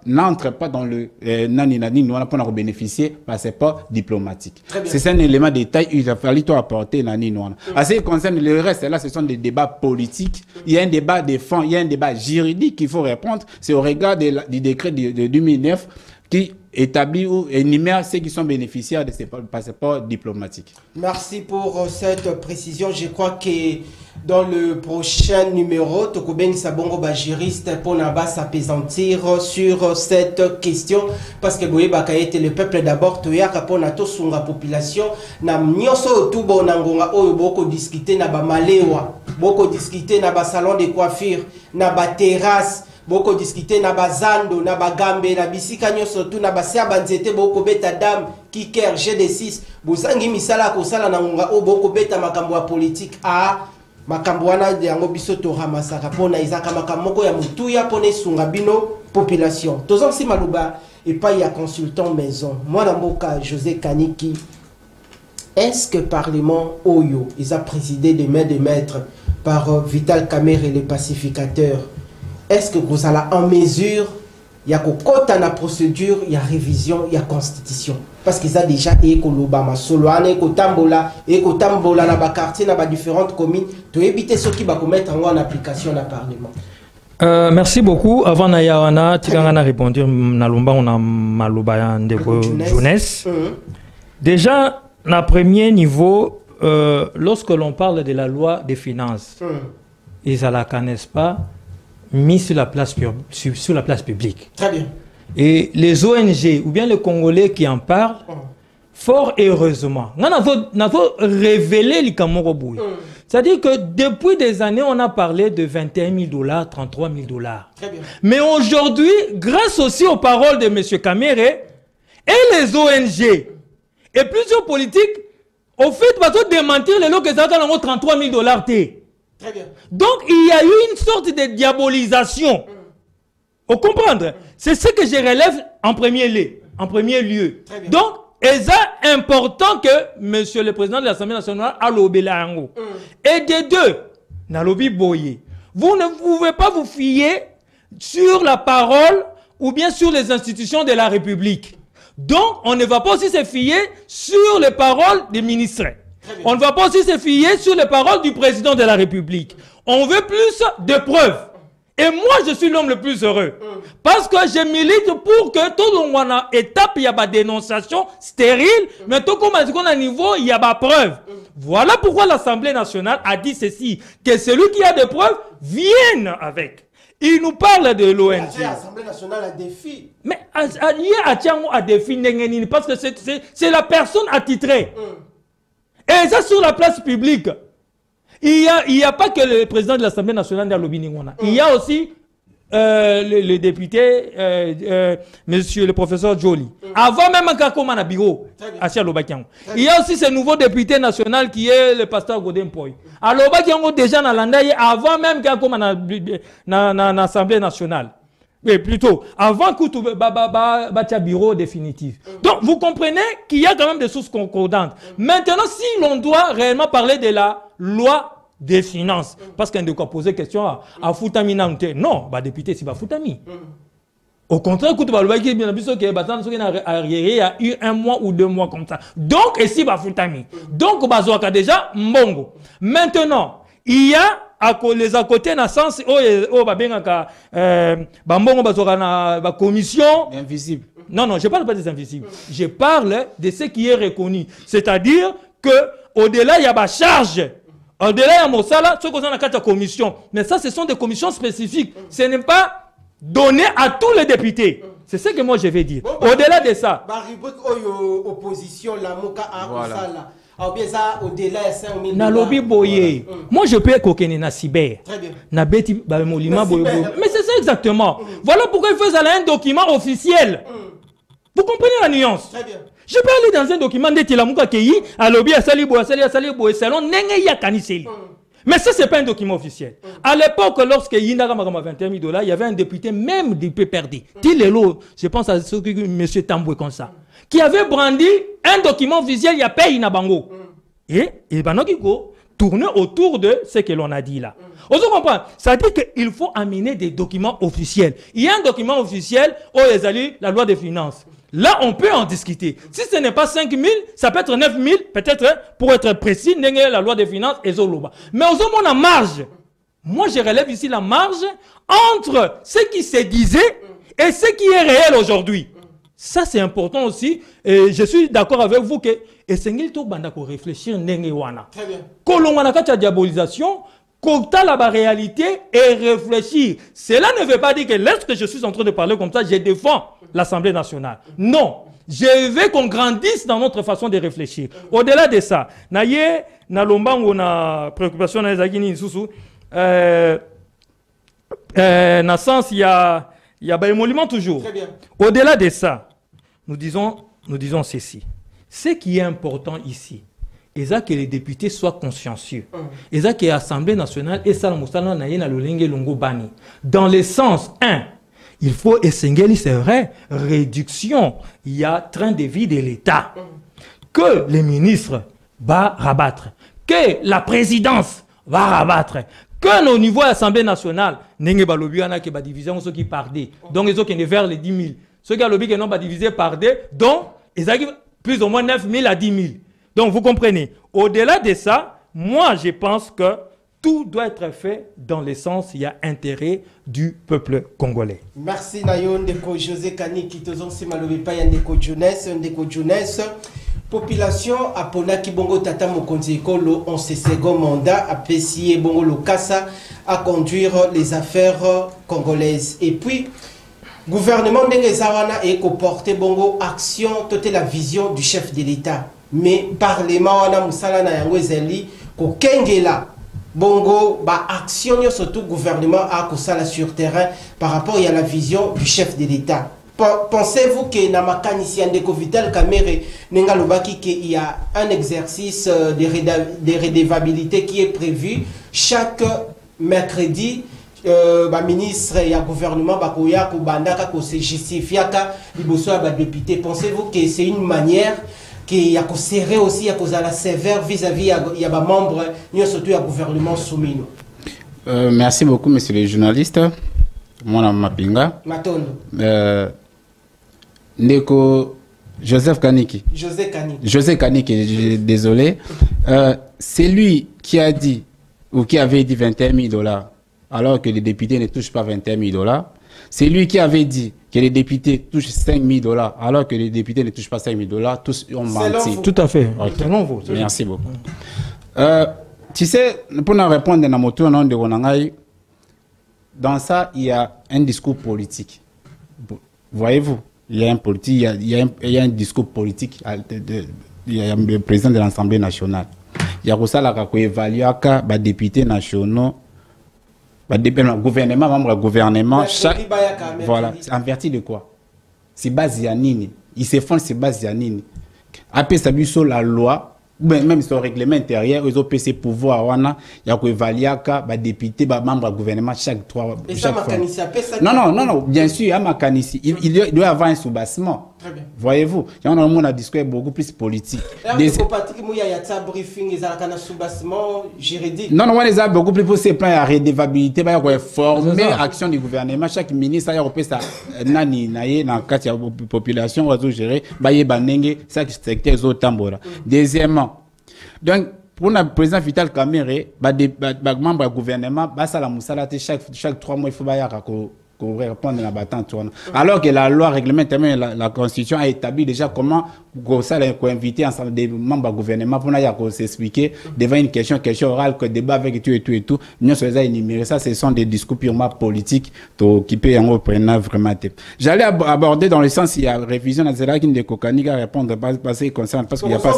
n'entrent pas dans le nani, nous pour bénéficier passeport diplomatique. C'est un élément de détail, il a fallu tout apporter nani. À ce qui concerne le reste, là, ce sont des débats politiques. Il y a un débat de fond, il y a un débat juridique qu'il faut répondre. C'est au regard du décret de 2009 qui établit ou énumère ceux qui sont bénéficiaires de ces passeports diplomatiques. Merci pour cette précision. Je crois que dans le prochain numéro, Tokoben Sabongo ba juriste pour s'apaisantir sur cette question parce que Boye Bakaete le peuple d'abord toyaka pour na tosunga population na nyoso tubo na ngonga oyo boko discuter na ba malewa, boko discuter na ba salon de coiffure, na ba terrasse, boko discuter na bazando na bagambe na bisika nyoso tu na basia banzete boko beta dame kiker GD6 bozangi misala ko sala na ngonga o boko beta makambo ya politique a makambo wana yango biso to ramasaka pona izaka makamoko ya mutuya pona isunga bino population tozon si maluba et pas ya consultant maison moi mboka José Kaniki. Est-ce que parlement Oyo ils a présidé de main de maître par Vital Kamerhe et les pacificateurs? Est-ce que vous allez en mesure, il y a qu'au la procédure, il y a révision, il y a constitution. Parce qu'ils ont déjà écolobama, soloane, écotambola, écotambola, dans les quartiers, dans les différentes communes, pour éviter ceux qui vont mettre en application le Parlement. Merci beaucoup. Avant Nayawana, Tigangana répondre, Nalumba, on a Malouba de jeunesse. Déjà, à premier niveau, lorsque l'on parle de la loi des finances, ils ne la connaissent pas. Mis sur la place publique. Très bien. Et les ONG ou bien les Congolais qui en parlent, fort heureusement, nous avons révélé les Camorobouy. C'est-à-dire que depuis des années, on a parlé de 21 000 $, 33 000 $. Très bien. Mais aujourd'hui, grâce aussi aux paroles de M. Kamerhe et les ONG et plusieurs politiques, au fait, ils vont démentir les lots que ça a 33 000 $. Très bien. Donc, il y a eu une sorte de diabolisation. Vous comprenez? C'est ce que je relève en premier lieu. Donc, c'est important que Monsieur le Président de l'Assemblée nationale a l'obélango. Et des deux, Nalobi Boye, vous ne pouvez pas vous fier sur la parole ou bien sur les institutions de la République. Donc, on ne va pas aussi se fier sur les paroles des ministres. On ne va pas aussi se fier sur les paroles du président de la République. On veut plus de preuves. Et moi, je suis l'homme le plus heureux. Parce que je milite pour que tout le monde a étape, il y a pas dénonciation stérile, mais tout comme à niveau, il y a pas preuve. Voilà pourquoi l'Assemblée nationale a dit ceci, que celui qui a des preuves vienne avec. Il nous parle de l'ONG. L'Assemblée nationale a défi. Mais il y a défi parce que c'est la personne attitrée. Et ça sur la place publique. Il y a pas que le président de l'Assemblée nationale de l'Obiningona. Il y a aussi le député, monsieur le professeur Joly. Avant même Kakoma na bureau, Asia Lobakiango. Il y a aussi ce nouveau député national qui est le pasteur Godin Poy. À Lobakiango déjà dans l'Andaye, avant même Kakoma na Assemblée nationale. Mais plutôt, avant que Batia bureau définitif. Donc, vous comprenez qu'il y a quand même des sources concordantes. Maintenant, si l'on doit réellement parler de la loi des finances, parce qu'on doit poser question à Foutami Nante, non, député, c'est pas Foutami. Au contraire, il y a eu 1 mois ou 2 mois comme ça. Donc, et si Foutami. Donc, déjà, Mbongo. Maintenant, il y a les à côté dans le sens où la commission invisible. Non, je ne parle pas des invisibles. Je parle de ce qui est reconnu. C'est-à-dire qu'au-delà, il y a ma charge. Au-delà, il y a mon salaire, ce qu'on a dans la commission. Mais ça, ce sont des commissions spécifiques. Ce n'est pas donné à tous les députés. C'est ce que moi je vais dire. Au-delà de ça. Opposition, la moka à au-delà de 5 000 na lobby boye. Moi je peux coquiner na cyber. Très bien. Na beti ba molima boye. Mais c'est ça exactement. Voilà pourquoi il faut aller un document officiel. Vous comprenez la nuance? Très bien. Je peux aller dans un document de Tilamuka Keyi, à lobby à Salibo, salon nenge ya kaniseli. Mais ça, c'est pas un document officiel. À l'époque, lorsque Yindaga Magama 21 000 $, il y avait un député même du PPRD. Tilelo, je pense à ce que M. Tamboué comme ça, qui avait brandi un document officiel, il y a payé Nabango. Et Banokiko tournait autour de ce que l'on a dit là. On se comprend. Ça dit qu'il faut amener des documents officiels. Il y a un document officiel, la loi des finances. Là, on peut en discuter. Si ce n'est pas 5 000, ça peut être 9 000, peut-être, pour être précis, la loi des finances et Zoloba. Mais aux hommes, on a marge. Moi, je relève ici la marge entre ce qui se disait et ce qui est réel aujourd'hui. Ça, c'est important aussi. Et je suis d'accord avec vous que Essengil to banda ko réfléchir nenge wana. Très bien. Kolongana ka diabolisation, kota la réalité et réfléchir. Cela ne veut pas dire que lorsque je suis en train de parler comme ça, je défends l'Assemblée nationale. Non. Je veux qu'on grandisse dans notre façon de réfléchir. Au-delà de ça, naye na lombango na préoccupation na ezakini susu na sens il y a ba émolument toujours. Très bien. Au-delà de ça, nous disons ceci. Ce qui est important ici, c'est que les députés soient consciencieux. C'est que l'Assemblée nationale et dans le sens 1, il faut essayer, c'est vrai, réduction. Il y a train de vie de l'État. Que les ministres vont rabattre. Que la présidence va rabattre. Que au niveau de l'Assemblée nationale, n'engé balobiana qui va diviser ceux qui parlent. Donc ils ont qui vers les 10 000. Ceux qui ont lobby qui n'ont pas divisé par deux, donc ils arrivent plus ou moins 9 000 à 10 000. Donc vous comprenez. Au-delà de ça, moi je pense que tout doit être fait dans le sens il y a intérêt du peuple congolais. Merci Nayon Ndeko José Kani qui te sont malobi pa Ndeko jeunesse. Population a ponaki bongo tata mokonzi ekolo en ce second mandat a pessier bongo lokasa à conduire les affaires congolaises. Et puis gouvernement ndenge zawana et porter bongo action toute la vision du chef de l'État. Mais parlement wana musala na yango ezali ko kengela bongo ba action surtout gouvernement a kosala sur terrain par rapport à la vision du chef de l'État. Pensez-vous que na makanisi Ndeko Vital Kamerhe nenga lobaki qu'il y a un exercice de redevabilité qui est prévu chaque mercredi? Ministre et gouvernement bakoya ko bandaka ko se justifiaka liboso ba député. Pensez-vous que c'est une manière qui a serré aussi à cause de la sévère vis-à-vis il y a ba membres ni surtout à gouvernement soumis? Merci beaucoup monsieur le journaliste. Moi na mapinga Matondo. Ndeko Joseph Kaniki. José Kaniki, désolé. C'est lui qui a dit, ou qui avait dit 21 000 $, alors que les députés ne touchent pas 21 000 $. C'est lui qui avait dit que les députés touchent 5 000 $, alors que les députés ne touchent pas 5 000 $. Tous ont menti. Tout à fait. Okay. Merci beaucoup. Tu sais, pour nous répondre à notre nom de Ronangaï, dans ça, il y a un discours politique. Voyez-vous, il y a un politique, il y a un discours politique. Il y a le président de l'Assemblée nationale. Il y a aussi la évaluer les députés nationaux, le gouvernement, membre du gouvernement. Voilà, en vertu de quoi? C'est basé à Nini. Ils se font c'est basé à Nini. Après, ça sur la loi. Même sur le règlement intérieur, ils ont PC pouvoir, il y a évaluer les députés, les membres du gouvernement chaque 3 fois. Non, bien sûr, il doit y avoir un soubassement. Voyez-vous, il y a un discours beaucoup plus politique. Non, on les a beaucoup plus pour ces plans de redevabilité, former action du gouvernement. Chaque ministre a repris sa nani dans la population, on va gérer, chaque secteur autant. Deuxièmement, donc, pour le président Vital Kamerhe, les membres du gouvernement, chaque 3 mois, il faut répondre à la battante. Alors que la loi réglementaire, la Constitution a établi déjà comment inviter ensemble des membres du gouvernement pour s'expliquer devant une question orale, que débat avec tout et tout. Nous sommes énumérés. Ça, ce sont des discours purement politiques qui peuvent en reprendre vraiment. J'allais aborder dans le sens, il y a révision dans la qui ne peut pas répondre parce qu'il concerne, parce qu'il n'y a pas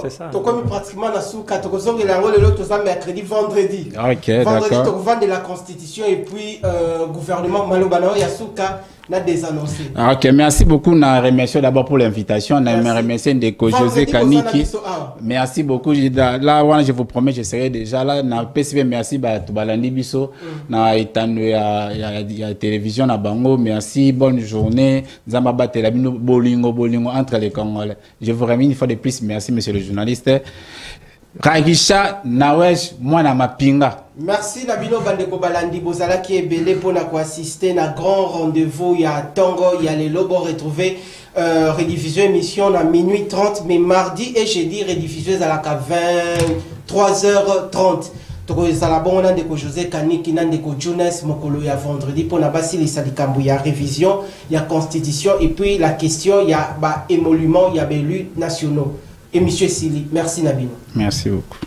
c'est ça. Pratiquement mercredi, vendredi. Ok, d'accord. Vendredi, de la Constitution et puis gouvernement Malobano Yasuka n'a désannoncé. Ok, merci beaucoup. On remercie d'abord pour l'invitation. On a remercié Ndeko José Kaniki. Merci beaucoup. Là, je vous promets, je serai déjà là. Na PCV, merci Balandi Biso. Na Etano, il y a télévision à Bango. Merci, bonne journée. Zambaba Telabino, Bolingo entre les Congolais. Je vous remercie une fois de plus. Merci, monsieur le journaliste. Ragisha Nawesh Mwana Mapinga. Merci Nabino Bandeko Balandi Bozala qui est belé pour assister à grand rendez-vous. Il y a Tango, il y a les lobos retrouvés. Rediffusion émission à minuit 30, mais mardi et jeudi rediffusion à la 23h30. Donc on a José Kaniki, Nandeko Jonas Mokolo ya vendredi pour nabasi les salikambu, il y a révision, il y a constitution et puis la question il y a émolument, il y a élus nationaux. Et monsieur Sili, merci Nabino. Merci beaucoup.